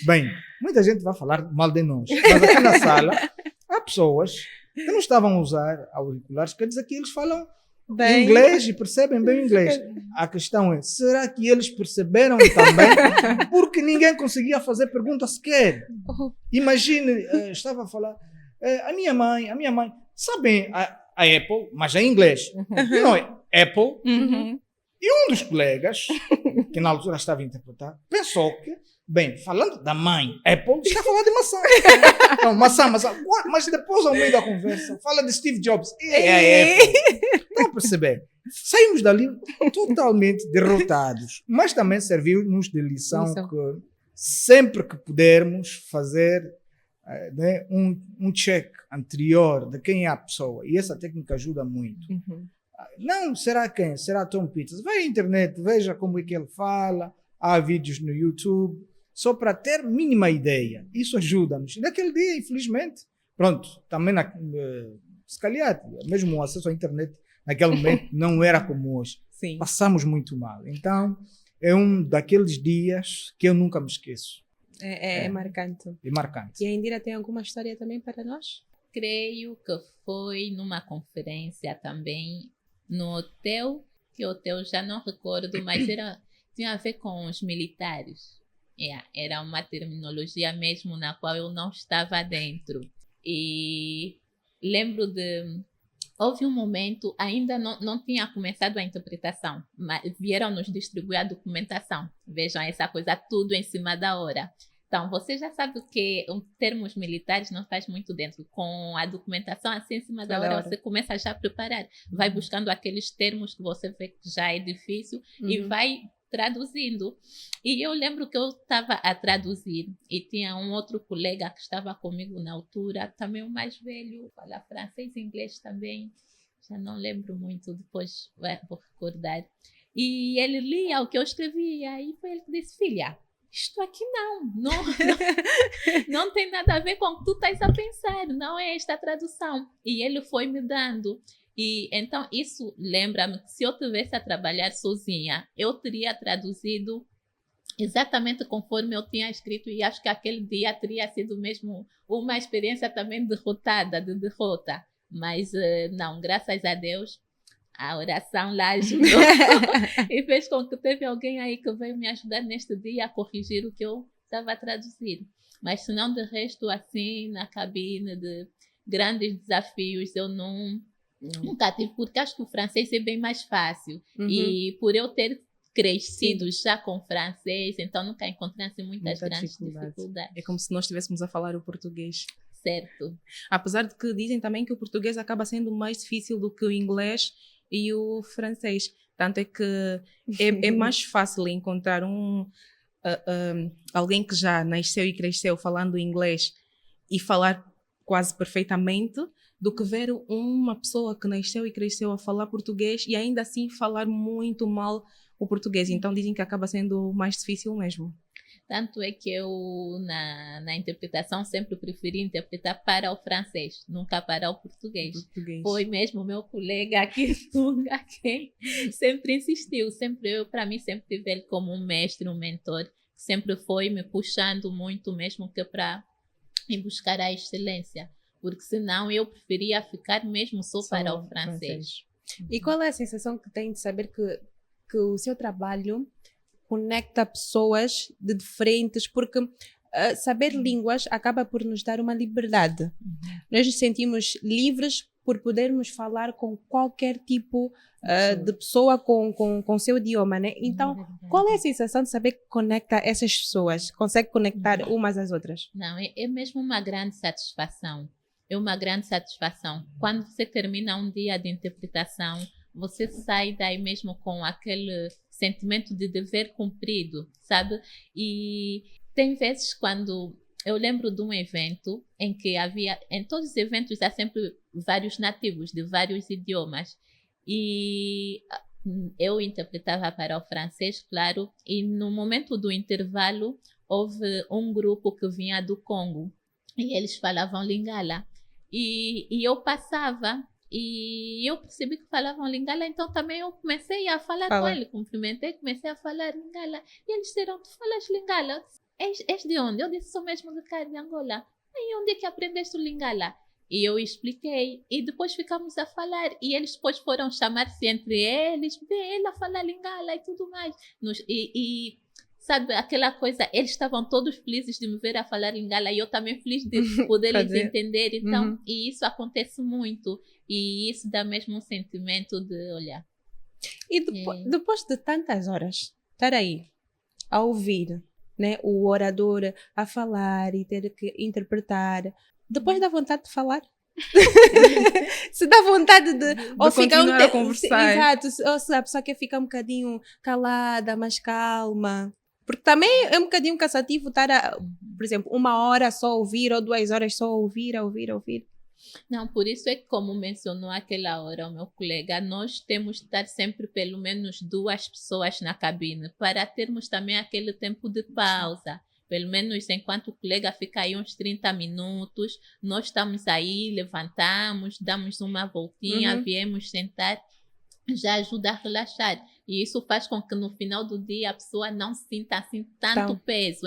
bem, muita gente vai falar mal de nós, mas aqui na sala há pessoas que não estavam a usar auriculares, quer dizer que eles falam bem inglês e percebem bem o inglês. A questão é, será que eles perceberam também? Porque ninguém conseguia fazer pergunta sequer. Imagine, estava a falar, a minha mãe, sabem a Apple, mas é em inglês. E não é Apple. E um dos colegas, que na altura estava a interpretar, pensou que, bem, falando da mãe Apple, está a falar de maçã. Não, maçã. Mas depois, ao meio da conversa, fala de Steve Jobs. E a Apple. Estão a perceber? Saímos dali totalmente derrotados. Mas também serviu-nos de lição que sempre que pudermos fazer né, um check anterior de quem é a pessoa. E essa técnica ajuda muito. Não, será quem? Será Tom Peters? Vai à internet, veja como é que ele fala. Há vídeos no YouTube. Só para ter mínima ideia. Isso ajuda-nos. Naquele dia, infelizmente, pronto, também se calhar, mesmo o acesso à internet naquele momento não era como hoje. Sim. Passamos muito mal. Então, é um daqueles dias que eu nunca me esqueço. É marcante. É marcante. E a Indira tem alguma história também para nós? Creio que foi numa conferência também no hotel, que hotel já não recordo, mas tinha a ver com os militares. Era uma terminologia mesmo na qual eu não estava dentro. E lembro de... Houve um momento, ainda não tinha começado a interpretação, mas vieram nos distribuir a documentação. Vejam essa coisa, tudo em cima da hora. Então, você já sabe que termos militares não estás muito dentro. Com a documentação assim em cima da hora, você começa já a preparar. Vai buscando aqueles termos que você vê que já é difícil e vai traduzindo. E eu lembro que eu estava a traduzir e tinha um outro colega que estava comigo na altura, também o mais velho, fala francês e inglês também, já não lembro muito, depois vou recordar. E ele lia o que eu escrevia e foi ele que disse, filha, isto aqui não tem nada a ver com o que tu estás a pensar, não é esta a tradução. E ele foi me dando. E então isso lembra-me que se eu estivesse a trabalhar sozinha, eu teria traduzido exatamente conforme eu tinha escrito e acho que aquele dia teria sido mesmo uma experiência também de derrota. Mas não, graças a Deus, a oração lá ajudou e fez com que teve alguém aí que veio me ajudar neste dia a corrigir o que eu estava a traduzir. Mas se não, de resto, assim, na cabine de grandes desafios, eu nunca tive, porque acho que o francês é bem mais fácil. E por eu ter crescido já com francês, então nunca encontrei assim, muitas grandes dificuldades. É como se nós estivéssemos a falar o português. Certo. Apesar de que dizem também que o português acaba sendo mais difícil do que o inglês e o francês. Tanto é que é mais fácil encontrar alguém que já nasceu e cresceu falando inglês e falar quase perfeitamente do que ver uma pessoa que nasceu e cresceu a falar português e ainda assim falar muito mal o português. Então dizem que acaba sendo mais difícil mesmo. Tanto é que eu, na interpretação, sempre preferi interpretar para o francês, nunca para o português. Foi mesmo o meu colega aqui, Tunga, quem sempre insistiu. Para mim, sempre tive ele como um mestre, um mentor, sempre foi me puxando muito mesmo que para ir buscar a excelência. Porque senão eu preferia ficar mesmo só para o francês. E qual é a sensação que tem de saber que o seu trabalho conecta pessoas de diferentes, porque saber línguas acaba por nos dar uma liberdade. Nós nos sentimos livres por podermos falar com qualquer tipo de pessoa com seu idioma, né? Então, qual é a sensação de saber que conecta essas pessoas? Consegue conectar umas às outras? Não, é mesmo uma grande satisfação. É uma grande satisfação. Quando você termina um dia de interpretação, você sai daí mesmo com aquele sentimento de dever cumprido, sabe? E tem vezes quando eu lembro de um evento em que em todos os eventos há sempre vários nativos de vários idiomas e eu interpretava para o francês, claro, e no momento do intervalo houve um grupo que vinha do Congo e eles falavam Lingala e eu passava e eu percebi que falavam Lingala, então também eu comecei a falar com ele, cumprimentei, comecei a falar Lingala. E eles disseram, tu falas Lingala? És de onde? Eu disse, sou mesmo de Angola. E onde é que aprendeste o Lingala? E eu expliquei, e depois ficamos a falar, e eles depois foram chamar-se entre eles, ela fala Lingala e tudo mais. Sabe, aquela coisa, eles estavam todos felizes de me ver a falar Lingala e eu também feliz de poder eles entender. Então, e isso acontece muito. E isso dá mesmo um sentimento de olhar. E depois de tantas horas, estar aí, a ouvir, né, o orador a falar e ter que interpretar, depois dá vontade de falar? Se dá vontade de ou continuar a conversar. Exato, ou se a pessoa quer ficar um bocadinho calada, mais calma. Porque também é um bocadinho cansativo estar, por exemplo, 1 hora só a ouvir ou 2 horas só a ouvir. Não, por isso é que, como mencionou aquela hora o meu colega, nós temos de estar sempre pelo menos 2 pessoas na cabine para termos também aquele tempo de pausa. Pelo menos enquanto o colega fica aí uns 30 minutos, nós estamos aí, levantamos, damos uma voltinha, viemos sentar, já ajuda a relaxar. E isso faz com que no final do dia a pessoa não sinta assim tanto peso.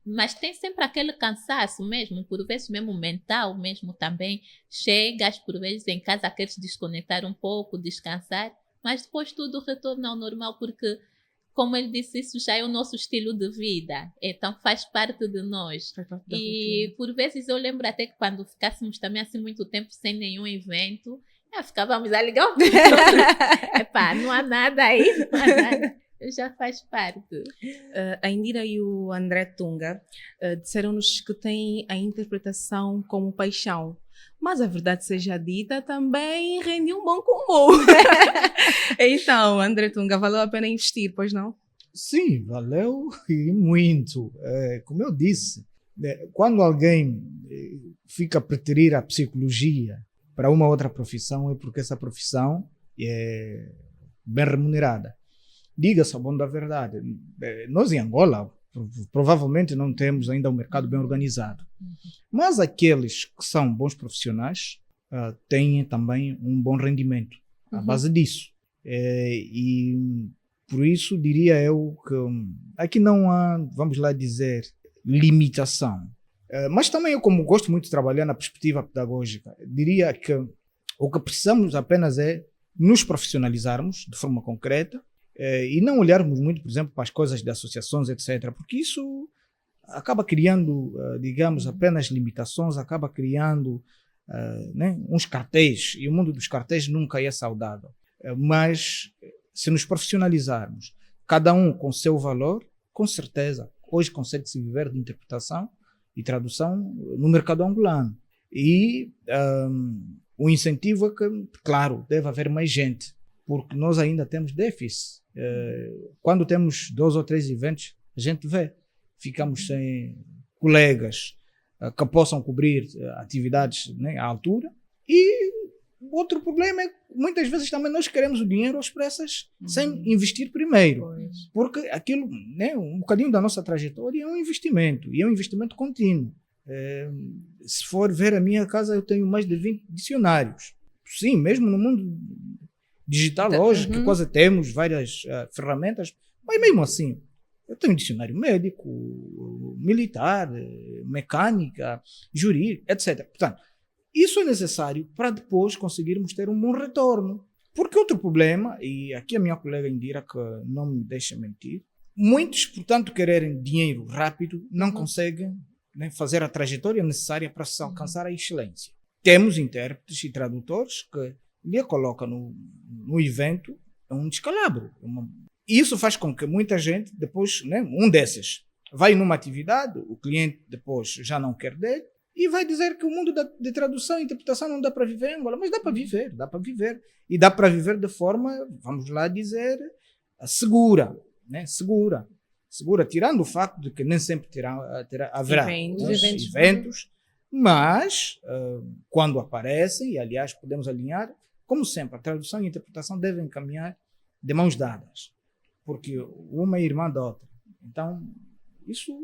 Mas tem sempre aquele cansaço mesmo, por vezes mesmo mental mesmo também. Chegas, por vezes em casa queres desconectar um pouco, descansar, mas depois tudo retorna ao normal porque, como ele disse, isso já é o nosso estilo de vida. Então faz parte de nós. E por vezes eu lembro até que quando ficássemos também assim muito tempo sem nenhum evento, ficávamos a ligar o Epá, não há nada aí, não há nada. Já faz parte. A Indira e o André Tunga disseram-nos que têm a interpretação como paixão. Mas a verdade seja dita, também rende um bom combo. Então, André Tunga, valeu a pena investir, pois não? Sim, valeu e muito. Como eu disse, quando alguém fica a preterir a psicologia para uma outra profissão, é porque essa profissão é bem remunerada. Diga-se a bom da verdade, nós em Angola provavelmente não temos ainda um mercado bem organizado, mas aqueles que são bons profissionais têm também um bom rendimento à base disso. E por isso diria eu que aqui não há, vamos lá dizer, limitação. Mas também eu, como gosto muito de trabalhar na perspectiva pedagógica, diria que o que precisamos apenas é nos profissionalizarmos de forma concreta e não olharmos muito, por exemplo, para as coisas de associações, etc., porque isso acaba criando, digamos, apenas limitações, acaba criando né, uns cartéis, e o mundo dos cartéis nunca é saudável. Mas se nos profissionalizarmos, cada um com seu valor, com certeza, hoje consegue-se viver de interpretação e tradução no mercado angolano. E o incentivo é que, claro, deve haver mais gente, porque nós ainda temos déficit. Quando temos 2 ou 3 eventos, a gente vê, ficamos sem colegas que possam cobrir atividades, né, à altura. E outro problema é que muitas vezes também nós queremos o dinheiro às pressas sem investir primeiro. Porque aquilo, né, um bocadinho da nossa trajetória é um investimento, e é um investimento contínuo. Se for ver a minha casa, eu tenho mais de 20 dicionários. Sim, mesmo no mundo digital hoje, que quase temos várias ferramentas, mas mesmo assim, eu tenho dicionário médico, militar, mecânica, jurídico, etc. Portanto, isso é necessário para depois conseguirmos ter um bom retorno. Porque outro problema, e aqui a minha colega Indira, que não me deixa mentir, muitos, portanto, quererem dinheiro rápido, não conseguem, né, fazer a trajetória necessária para se alcançar a excelência. Temos intérpretes e tradutores que lhe colocam no evento um descalabro. Isso faz com que muita gente, depois, né, um desses, vai numa atividade, o cliente depois já não quer dele, e vai dizer que o mundo de tradução e interpretação não dá para viver em Angola. Mas dá para viver, dá para viver. E dá para viver de forma, vamos lá dizer, segura. Né? Segura, tirando o facto de que nem sempre haverá eventos, mas quando aparecem, e aliás podemos alinhar, como sempre, a tradução e a interpretação devem caminhar de mãos dadas, porque uma é irmã da outra. Então, isso,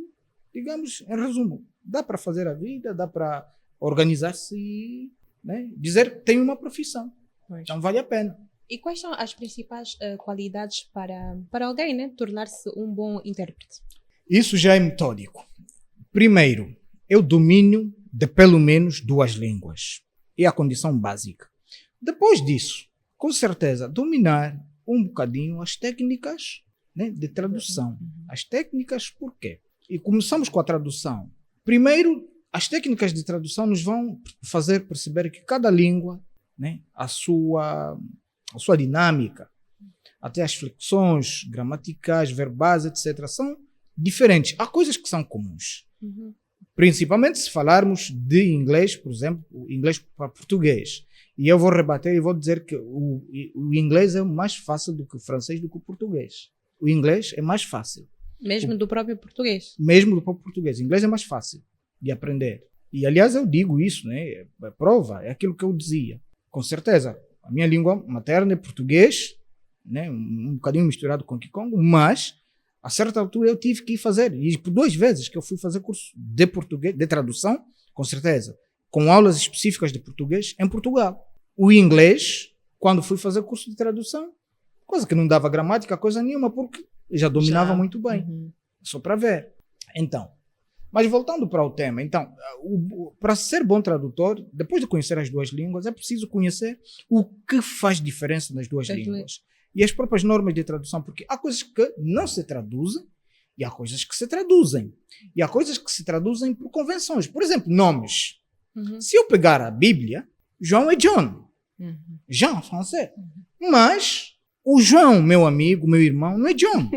digamos, em resumo, dá para fazer a vida, dá para organizar-se e, né, dizer que tem uma profissão. Então vale a pena. E quais são as principais qualidades para alguém, né, tornar-se um bom intérprete? Isso já é metódico. Primeiro, eu domínio de pelo menos 2 línguas. É a condição básica. Depois disso, com certeza, dominar um bocadinho as técnicas, né, de tradução. As técnicas, por quê? E começamos com a tradução. Primeiro, as técnicas de tradução nos vão fazer perceber que cada língua, né, a sua dinâmica, até as flexões gramaticais, verbais, etc., são diferentes. Há coisas que são comuns. Principalmente se falarmos de inglês, por exemplo, o inglês para português. E eu vou rebater e vou dizer que o inglês é mais fácil do que o francês, do que o português. O inglês é mais fácil. Mesmo do próprio português? Mesmo do próprio português. O inglês é mais fácil de aprender. E, aliás, eu digo isso, né? É prova, é aquilo que eu dizia. Com certeza, a minha língua materna é português, né? Um bocadinho misturado com Kikongo, mas, a certa altura, eu tive que ir fazer, e por 2 vezes que eu fui fazer curso de português, de tradução, com certeza, com aulas específicas de português em Portugal. O inglês, quando fui fazer curso de tradução, coisa que não dava gramática, coisa nenhuma, porque já dominava muito bem. Só para ver. Então, mas voltando para o tema, então, para ser bom tradutor, depois de conhecer as 2 línguas, é preciso conhecer o que faz diferença nas 2 línguas. E as próprias normas de tradução, porque há coisas que não se traduzem e há coisas que se traduzem. E há coisas que se traduzem por convenções. Por exemplo, nomes. Se eu pegar a Bíblia, João é John. Jean, francês. Mas o João, meu amigo, meu irmão, não é John.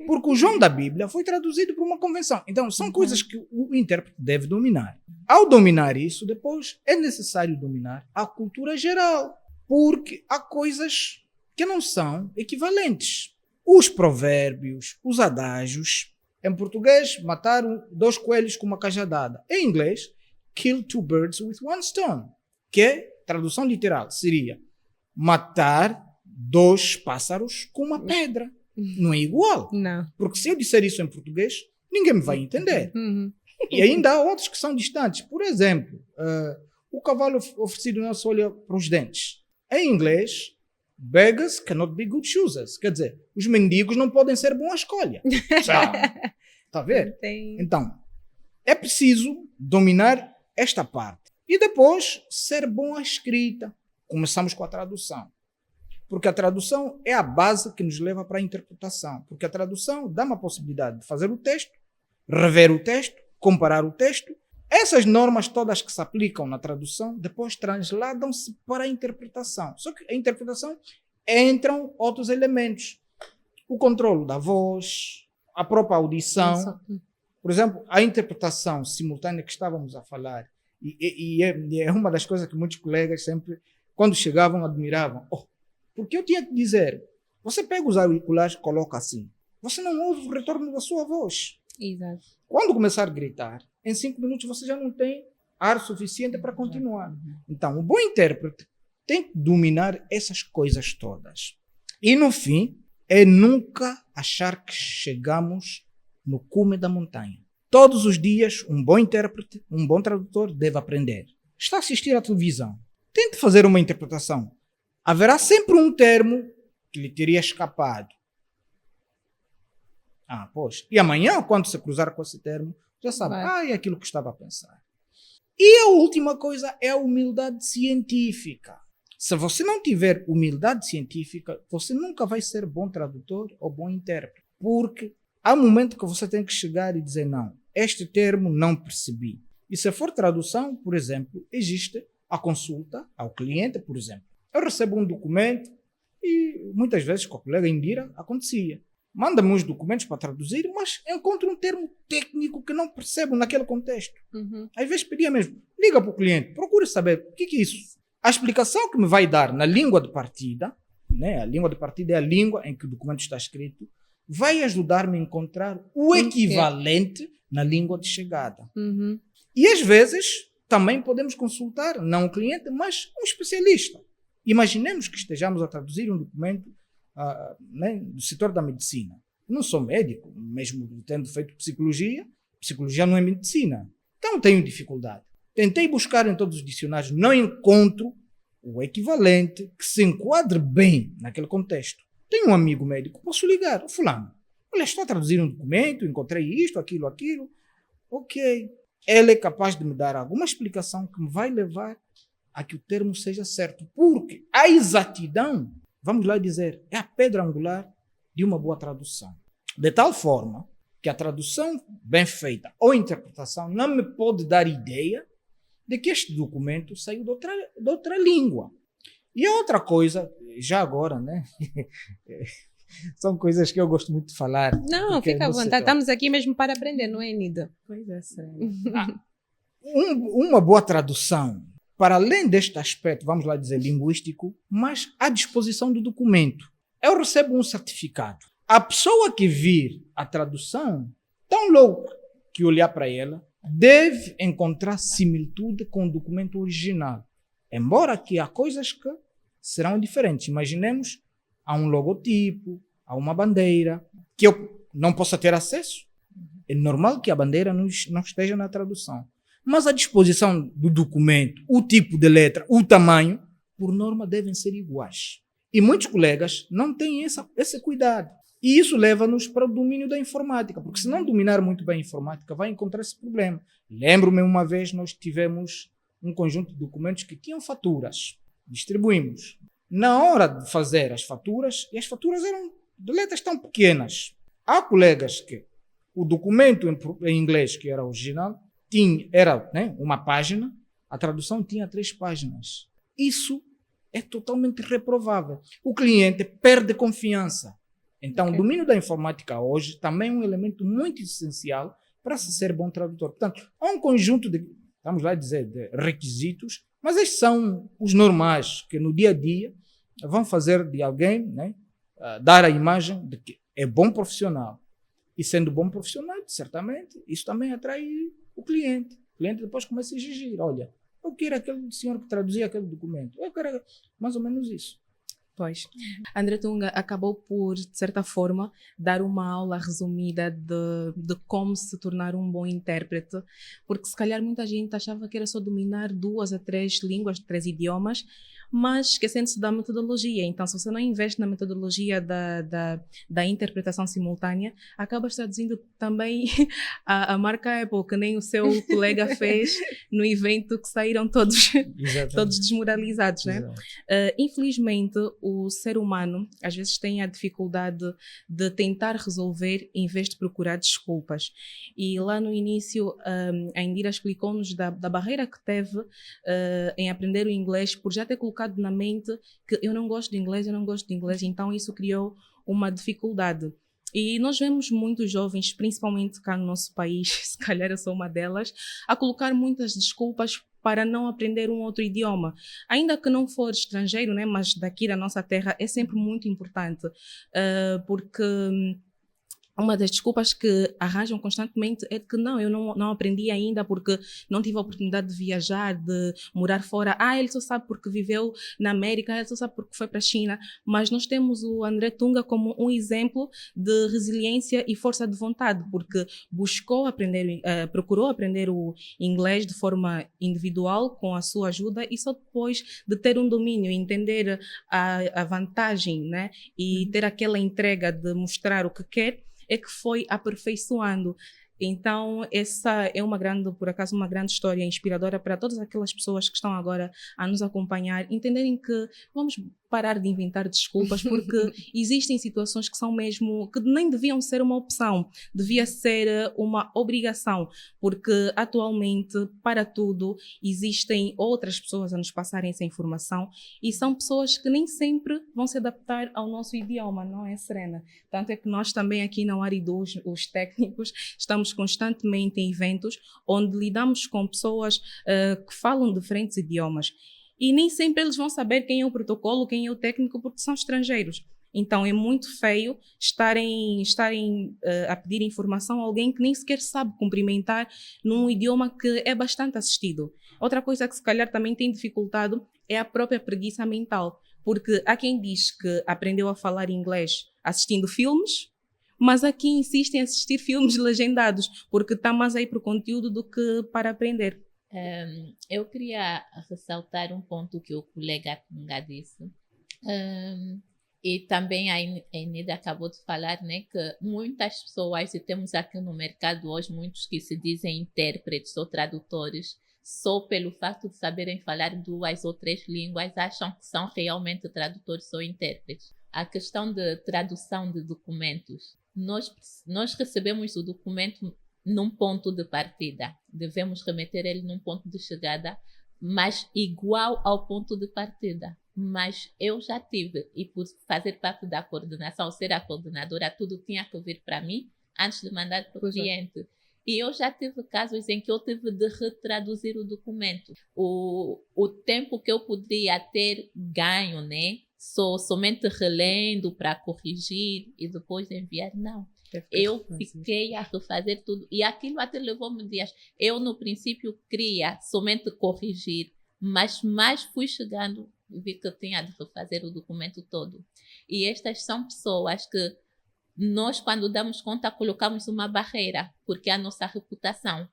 Porque o João da Bíblia foi traduzido por uma convenção. Então, são coisas que o intérprete deve dominar. Ao dominar isso, depois é necessário dominar a cultura geral. Porque há coisas que não são equivalentes. os provérbios, os adágios. Em português, mataram 2 coelhos com uma cajadada. Em inglês, kill 2 birds with 1 stone, que é, tradução literal, seria matar 2 pássaros com uma pedra. Não é igual. Não. Porque se eu disser isso em português, ninguém me vai entender. Uhum. E ainda há outros que são distantes. Por exemplo, o cavalo oferecido não se olha para os dentes. Em inglês, beggars cannot be good choosers. Quer dizer, os mendigos não podem ser boa escolha. Está a ver? Então, é preciso dominar esta parte. E depois, ser bom à escrita. Começamos com a tradução. Porque a tradução é a base que nos leva para a interpretação. Porque a tradução dá uma possibilidade de fazer o texto, rever o texto, comparar o texto. Essas normas todas que se aplicam na tradução depois transladam-se para a interpretação. Só que a interpretação entram outros elementos. O controle da voz, a própria audição. Por exemplo, a interpretação simultânea que estávamos a falar. E é uma das coisas que muitos colegas sempre, quando chegavam, admiravam. Porque eu tinha que dizer, você pega os auriculares e coloca assim. Você não ouve o retorno da sua voz. Exato. Quando começar a gritar, em 5 minutos você já não tem ar suficiente para continuar. Então, o bom intérprete tem que dominar essas coisas todas. E no fim, é nunca achar que chegamos no cume da montanha. Todos os dias, um bom intérprete, um bom tradutor deve aprender. Está a assistir à televisão. Tente fazer uma interpretação. Haverá sempre um termo que lhe teria escapado. Pois. E amanhã, quando se cruzar com esse termo, já sabe, é aquilo que estava a pensar. E a última coisa é a humildade científica. Se você não tiver humildade científica, você nunca vai ser bom tradutor ou bom intérprete. Porque há um momento que você tem que chegar e dizer, não, este termo não percebi. E se for tradução, por exemplo, existe a consulta ao cliente, por exemplo. Eu recebo um documento e muitas vezes com a colega Indira acontecia. Manda-me uns documentos para traduzir, mas encontro um termo técnico que não percebo naquele contexto. Às vezes pedia mesmo, liga para o cliente, procure saber o que é isso. A explicação que me vai dar na língua de partida, né? A língua de partida é a língua em que o documento está escrito, vai ajudar-me a encontrar o equivalente na língua de chegada. E às vezes também podemos consultar, não o cliente, mas um especialista. Imaginemos que estejamos a traduzir um documento do setor da medicina. Não sou médico, mesmo tendo feito psicologia não é medicina. Então tenho dificuldade. Tentei buscar em todos os dicionários, não encontro o equivalente que se enquadre bem naquele contexto. Tenho um amigo médico, posso ligar, fulano, olha, estou a traduzir um documento, encontrei isto, aquilo. Ok. Ele é capaz de me dar alguma explicação que me vai levar a que o termo seja certo. Porque a exatidão, vamos lá dizer, é a pedra angular de uma boa tradução. De tal forma que a tradução bem feita ou interpretação não me pode dar ideia de que este documento saiu de outra língua. E a outra coisa, já agora, né? São coisas que eu gosto muito de falar. Não, fica à vontade. Estamos aqui mesmo para aprender, não é, Nida? Pois é, sério. Uma boa tradução, para além deste aspecto, vamos lá dizer, linguístico, mas à disposição do documento. Eu recebo um certificado. A pessoa que vir a tradução, tão louca que olhar para ela, deve encontrar similitude com o documento original. Embora que há coisas que serão diferentes. Imaginemos, há um logotipo, há uma bandeira, que eu não possa ter acesso. É normal que a bandeira não esteja na tradução. Mas a disposição do documento, o tipo de letra, o tamanho, por norma devem ser iguais. E muitos colegas não têm esse cuidado. E isso leva-nos para o domínio da informática, porque se não dominar muito bem a informática, vai encontrar esse problema. Lembro-me uma vez nós tivemos um conjunto de documentos que tinham faturas. Distribuímos. Na hora de fazer as faturas, e as faturas eram de letras tão pequenas. Há colegas que o documento em inglês, que era original, era uma página, a tradução tinha 3 páginas. Isso é totalmente reprovável. O cliente perde confiança. Então, o domínio da informática hoje também é um elemento muito essencial para se ser bom tradutor. Portanto, há um conjunto de, vamos lá dizer, de requisitos, mas estes são os normais, que no dia a dia vão fazer de alguém dar a imagem de que é bom profissional. E sendo bom profissional, certamente, isso também atrai o cliente. O cliente depois começa a exigir, olha, eu quero aquele senhor que traduzia aquele documento. Eu quero mais ou menos isso. Pois. André Tunga acabou por, de certa forma, dar uma aula resumida de como se tornar um bom intérprete, porque se calhar muita gente achava que era só dominar 2 a 3 línguas, 3 idiomas, mas esquecendo-se da metodologia. Então, se você não investe na metodologia da interpretação simultânea, acabas traduzindo também a marca Apple, que nem o seu colega fez no evento, que saíram todos desmoralizados, né? Infelizmente, o ser humano às vezes tem a dificuldade de tentar resolver em vez de procurar desculpas. E lá no início, a Indira explicou-nos da barreira que teve em aprender o inglês por já ter colocado na mente que eu não gosto de inglês, então isso criou uma dificuldade. E nós vemos muitos jovens, principalmente cá no nosso país, se calhar eu sou uma delas, a colocar muitas desculpas para não aprender um outro idioma. Ainda que não for estrangeiro, né, mas daqui da nossa terra, é sempre muito importante, porque uma das desculpas que arranjam constantemente é que eu não aprendi ainda porque não tive a oportunidade de viajar, de morar fora. Ele só sabe porque viveu na América, ele só sabe porque foi para a China. Mas nós temos o André Tunga como um exemplo de resiliência e força de vontade, porque procurou aprender o inglês de forma individual, com a sua ajuda, e só depois de ter um domínio, entender a vantagem, né, e ter aquela entrega de mostrar o que quer, é que foi aperfeiçoando. Então, essa é por acaso, uma grande história inspiradora para todas aquelas pessoas que estão agora a nos acompanhar, entenderem que vamos parar de inventar desculpas, porque existem situações que são mesmo, que nem deviam ser uma opção, devia ser uma obrigação, porque atualmente, para tudo, existem outras pessoas a nos passarem essa informação e são pessoas que nem sempre vão se adaptar ao nosso idioma, não é, Serena? Tanto é que nós também aqui na Aridu, os técnicos, estamos constantemente em eventos onde lidamos com pessoas que falam diferentes idiomas. E nem sempre eles vão saber quem é o protocolo, quem é o técnico, porque são estrangeiros. Então é muito feio estarem a pedir informação a alguém que nem sequer sabe cumprimentar num idioma que é bastante assistido. Outra coisa que se calhar também tem dificultado é a própria preguiça mental, porque há quem diz que aprendeu a falar inglês assistindo filmes, mas há quem insiste em assistir filmes legendados, porque está mais aí para o conteúdo do que para aprender. Eu queria ressaltar um ponto que o colega Tunga disse, e também a Enida acabou de falar, né, que muitas pessoas, e temos aqui no mercado hoje muitos que se dizem intérpretes ou tradutores, só pelo fato de saberem falar 2 ou 3 línguas, acham que são realmente tradutores ou intérpretes. A questão de tradução de documentos, nós recebemos o documento num ponto de partida, devemos remeter ele num ponto de chegada, mas igual ao ponto de partida. Mas eu já tive, e por fazer parte da coordenação, ser a coordenadora, tudo tinha que vir para mim antes de mandar para o cliente. E eu já tive casos em que eu tive de retraduzir o documento. O tempo que eu poderia ter ganho, né? Somente relendo para corrigir e depois enviar, não. Eu fiquei a refazer tudo e aquilo até levou-me dias. Eu no princípio queria somente corrigir, mas mais fui chegando, vi que eu tinha de refazer o documento todo. E estas são pessoas que nós, quando damos conta, colocamos uma barreira, porque é a nossa reputação.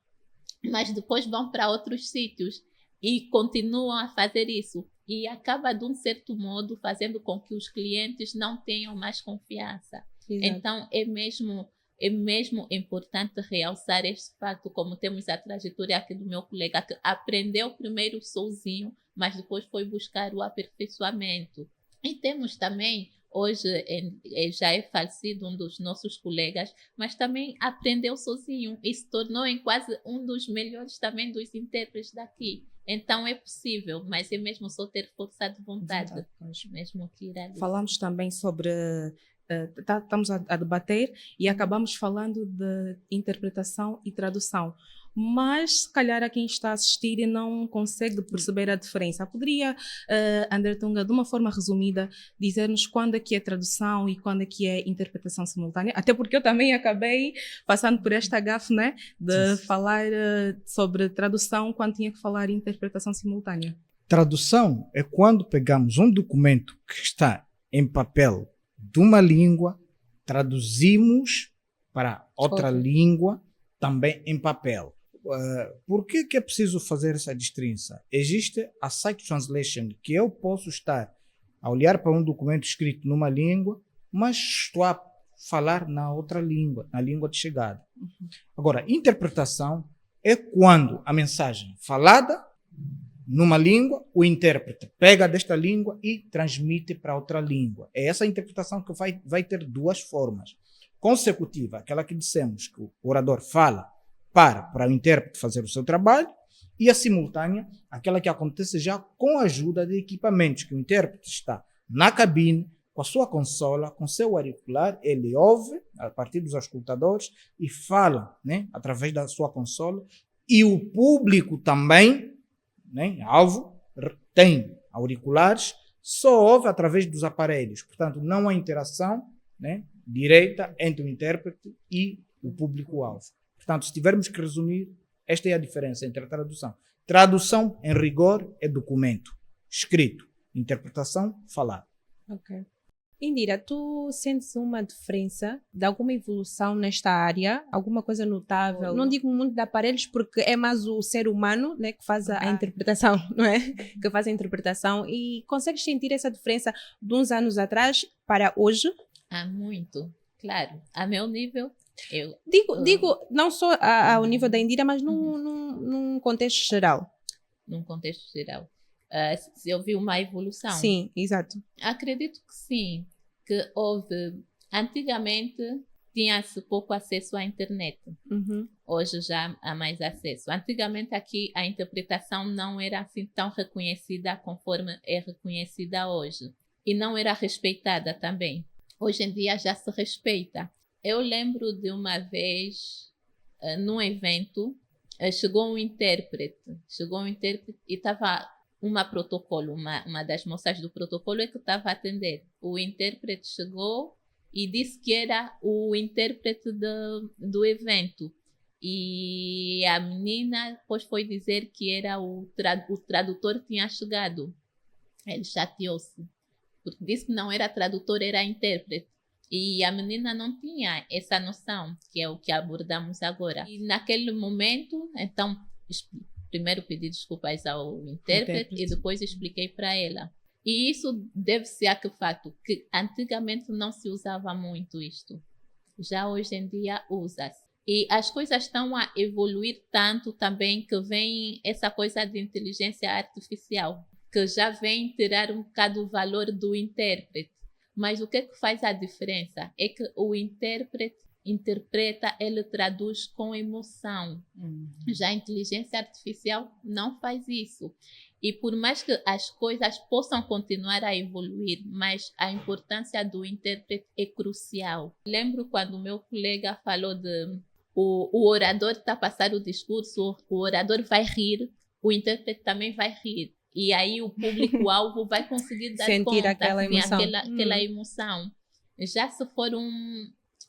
Mas depois vão para outros sítios e continuam a fazer isso. E acaba, de um certo modo, fazendo com que os clientes não tenham mais confiança. Exato. Então, é mesmo importante realçar este fato, como temos a trajetória aqui do meu colega, que aprendeu primeiro sozinho, mas depois foi buscar o aperfeiçoamento. E temos também, hoje já é falecido um dos nossos colegas, mas também aprendeu sozinho e se tornou em quase um dos melhores também dos intérpretes daqui. Então é possível, mas é mesmo só ter força de vontade. Mesmo que ir ali. Falamos também sobre estamos a debater e acabamos falando de interpretação e tradução. Mas, se calhar, a quem está a assistir e não consegue perceber a diferença. Poderia, André Tunga, de uma forma resumida, dizer-nos quando é que é tradução e quando é que é interpretação simultânea? Até porque eu também acabei passando por esta gafe, né, de falar sobre tradução quando tinha que falar interpretação simultânea. Tradução é quando pegamos um documento que está em papel de uma língua, traduzimos para outra língua também em papel. Por que é preciso fazer essa distinção? Existe a sight translation, que eu posso estar a olhar para um documento escrito numa língua, mas estou a falar na outra língua, na língua de chegada. Agora, interpretação é quando a mensagem falada numa língua, o intérprete pega desta língua e transmite para outra língua. É essa interpretação que vai ter duas formas. Consecutiva, aquela que dissemos que o orador fala para o intérprete fazer o seu trabalho, e a simultânea, aquela que acontece já com a ajuda de equipamentos, que o intérprete está na cabine, com a sua consola, com seu auricular, ele ouve a partir dos auscultadores e fala, né, através da sua consola, e o público também, né, alvo, tem auriculares, só ouve através dos aparelhos. Portanto, não há interação, né, direta entre o intérprete e o público-alvo. Portanto, se tivermos que resumir, esta é a diferença entre a tradução. Tradução, em rigor, é documento escrito. Interpretação, falado. Ok. Indira, tu sentes uma diferença de alguma evolução nesta área? Alguma coisa notável? Não digo muito de aparelhos, porque é mais o ser humano, né, que faz a interpretação, não é? Que faz a interpretação. E consegues sentir essa diferença de uns anos atrás para hoje? Há muito, claro. A meu nível, Digo não só ao nível da Indira, mas num contexto geral. Num contexto geral. Se houve uma evolução. Sim, exato. Acredito que sim, que houve. Antigamente tinha-se pouco acesso à internet. Hoje já há mais acesso. Antigamente aqui a interpretação não era assim tão reconhecida conforme é reconhecida hoje. E não era respeitada também. Hoje em dia já se respeita. Eu lembro de uma vez, num evento, chegou um intérprete e estava uma protocolo, uma das moças do protocolo é que estava a atender. O intérprete chegou e disse que era o intérprete do evento. E a menina depois foi dizer que era o tradutor que tinha chegado. Ele chateou-se, porque disse que não era tradutor, era intérprete. E a menina não tinha essa noção, que é o que abordamos agora. E naquele momento, então, primeiro pedi desculpas ao intérprete e depois expliquei para ela. E isso deve-se a que fato? Que antigamente não se usava muito isto. Já hoje em dia usa-se. E as coisas estão a evoluir tanto também que vem essa coisa de inteligência artificial, que já vem tirar um bocado o valor do intérprete. Mas o que é que faz a diferença? É que o intérprete interpreta, ele traduz com emoção. Já a inteligência artificial não faz isso. E por mais que as coisas possam continuar a evoluir, mas a importância do intérprete é crucial. Lembro quando o meu colega falou de o orador está a passar o discurso, o orador vai rir, o intérprete também vai rir. E aí o público-alvo vai conseguir dar sentir conta, aquela emoção. Aquela emoção. Já se for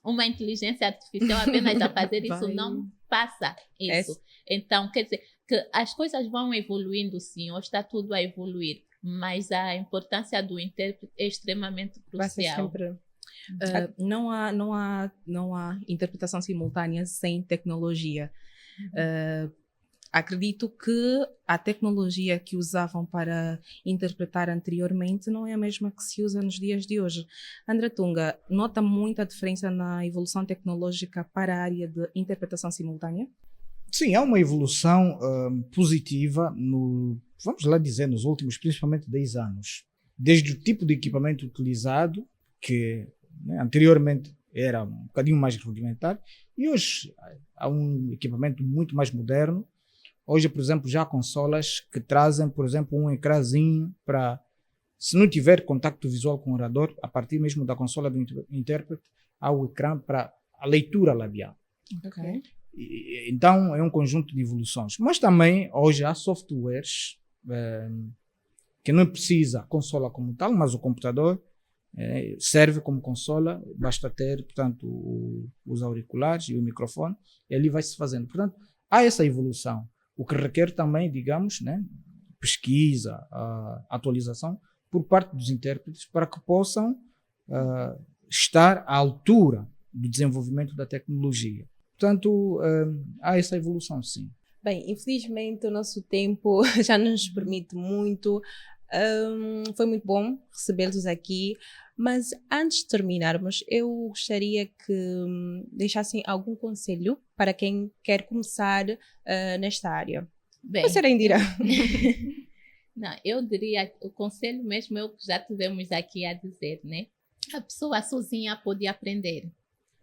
uma inteligência artificial apenas a fazer isso, não passa isso. Então, quer dizer, que as coisas vão evoluindo sim, ou está tudo a evoluir, mas a importância do intérprete é extremamente crucial. Vai ser sempre... Não há interpretação simultânea sem tecnologia. Acredito que a tecnologia que usavam para interpretar anteriormente não é a mesma que se usa nos dias de hoje. André Tunga, nota muita diferença na evolução tecnológica para a área de interpretação simultânea? Sim, há uma evolução positiva, vamos lá dizer, nos últimos, principalmente 10 anos. Desde o tipo de equipamento utilizado, que anteriormente era um bocadinho mais rudimentar, e hoje há um equipamento muito mais moderno. Hoje, por exemplo, já há consolas que trazem, por exemplo, um ecrãzinho para Se não tiver contacto visual com o orador, a partir mesmo da consola do intérprete, há o ecrã para a leitura labial. Ok. Então, é um conjunto de evoluções. Mas também, hoje, há softwares que não precisa a consola como tal, mas o computador serve como consola, basta ter, portanto, os auriculares e o microfone, e ali vai se fazendo. Portanto, há essa evolução, o que requer também, digamos, né, pesquisa, atualização por parte dos intérpretes para que possam estar à altura do desenvolvimento da tecnologia. Portanto, há essa evolução, sim. Bem, infelizmente o nosso tempo já não nos permite muito. Foi muito bom recebê-los aqui, mas antes de terminarmos, eu gostaria que deixassem algum conselho para quem quer começar nesta área. Bem, Pode ser a Indira. Não, eu diria, o conselho mesmo é o que já tivemos aqui a dizer, né? A pessoa sozinha pode aprender,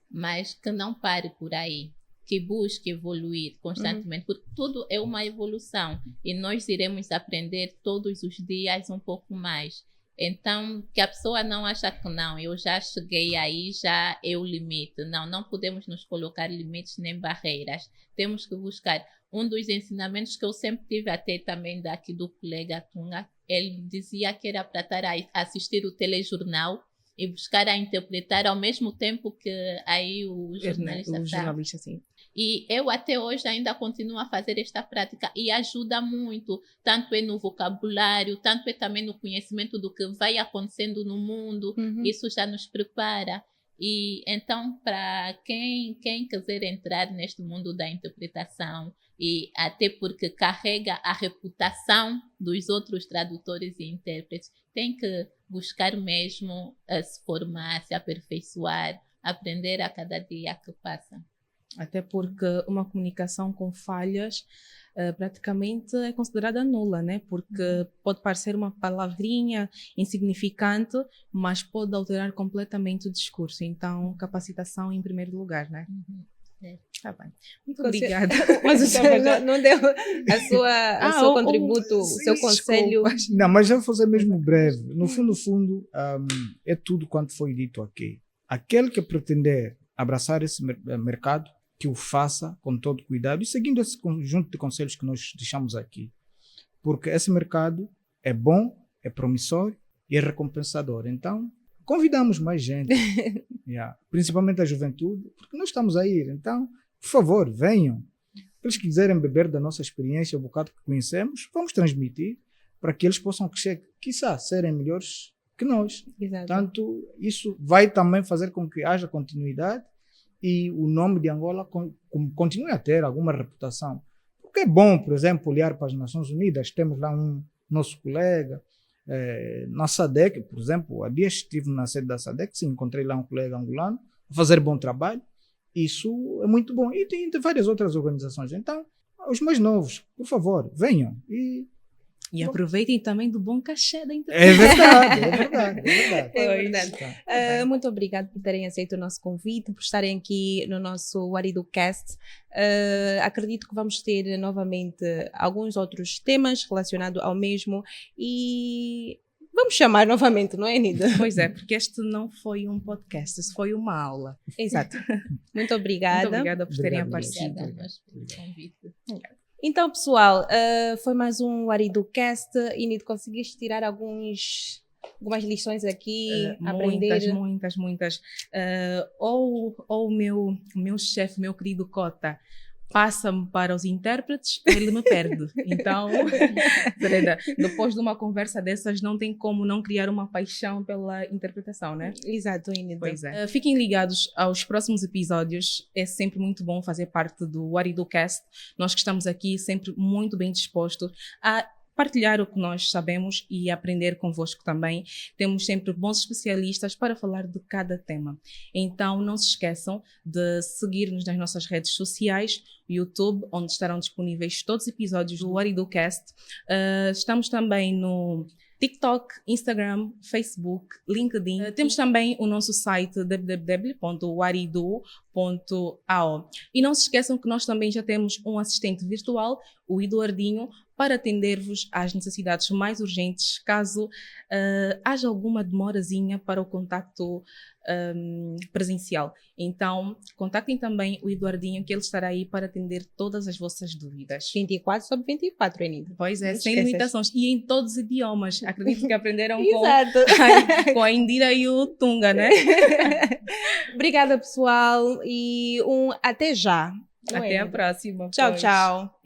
mas que não pare por aí, que busque evoluir constantemente, porque tudo é uma evolução e nós iremos aprender todos os dias um pouco mais. Então, que a pessoa não acha que não, eu já cheguei aí, já é o limite. Não, não podemos nos colocar limites nem barreiras. Temos que buscar. Um dos ensinamentos que eu sempre tive até também daqui do colega Tunga, ele dizia que era para estar a assistir o telejornal e buscar a interpretar ao mesmo tempo que aí o jornalista sim. E eu até hoje ainda continuo a fazer esta prática e ajuda muito, tanto é no vocabulário, tanto é também no conhecimento do que vai acontecendo no mundo, isso já nos prepara. E então, para quem quiser entrar neste mundo da interpretação, e até porque carrega a reputação dos outros tradutores e intérpretes, tem que buscar mesmo se formar, se aperfeiçoar, aprender a cada dia que passa. Até porque uma comunicação com falhas praticamente é considerada nula, né? Porque pode parecer uma palavrinha insignificante, mas pode alterar completamente o discurso. Então, capacitação em primeiro lugar, né? Tá bem. Muito obrigada. Mas o senhor não deu o seu contributo, o seu conselho. Não, mas eu vou fazer mesmo breve. No fundo, é tudo quanto foi dito aqui. Aquele que pretender abraçar esse mercado, que o faça com todo cuidado e seguindo esse conjunto de conselhos que nós deixamos aqui. Porque esse mercado é bom, é promissor e é recompensador. Então, convidamos mais gente, principalmente a juventude, porque nós estamos aí. Então, por favor, venham. Eles quiserem beber da nossa experiência, o bocado que conhecemos, vamos transmitir para que eles possam crescer, quiçá, serem melhores que nós. Exato. Portanto, isso vai também fazer com que haja continuidade e o nome de Angola continue a ter alguma reputação. Porque é bom, por exemplo, olhar para as Nações Unidas, temos lá nosso colega, na SADC, por exemplo, há dias estive na sede da SADC, encontrei lá um colega angolano, a fazer bom trabalho, isso é muito bom. E tem várias outras organizações. Então, os mais novos, por favor, venham e aproveitem também do bom cachê da internet. É verdade. É verdade. Muito obrigada por terem aceito o nosso convite, por estarem aqui no nosso WaridoCast. Acredito que vamos ter novamente alguns outros temas relacionados ao mesmo e vamos chamar novamente, não é, Nida? Pois é, porque este não foi um podcast, este foi uma aula. Exato. Muito obrigada. Muito obrigada por terem aparecido. Obrigada pelo convite. Então, pessoal, foi mais um WaridoCast. Inid, conseguiste tirar algumas lições aqui, aprender? Muitas. Ou o meu chefe, meu querido Cota, passa-me para os intérpretes, ele me perde. Então, depois de uma conversa dessas, não tem como não criar uma paixão pela interpretação, né? Exato, Inid. Pois é. Fiquem ligados aos próximos episódios. É sempre muito bom fazer parte do WaridoCast. Nós que estamos aqui sempre muito bem dispostos a partilhar o que nós sabemos e aprender convosco também. Temos sempre bons especialistas para falar de cada tema. Então, não se esqueçam de seguir-nos nas nossas redes sociais, YouTube, onde estarão disponíveis todos os episódios do WaridoCast. Estamos também no TikTok, Instagram, Facebook, LinkedIn. Temos também o nosso site www.warido.com E não se esqueçam que nós também já temos um assistente virtual, o Eduardinho, para atender-vos às necessidades mais urgentes, caso haja alguma demorazinha para o contacto presencial. Então, contactem também o Eduardinho, que ele estará aí para atender todas as vossas dúvidas. 24/24, Enida. Pois é, Não sem esqueças. limitações. E em todos os idiomas. Acredito que aprenderam Exato. com a Indira e o Tunga, né? Obrigada, pessoal, e até já. Até a próxima. Tchau, pois. tchau.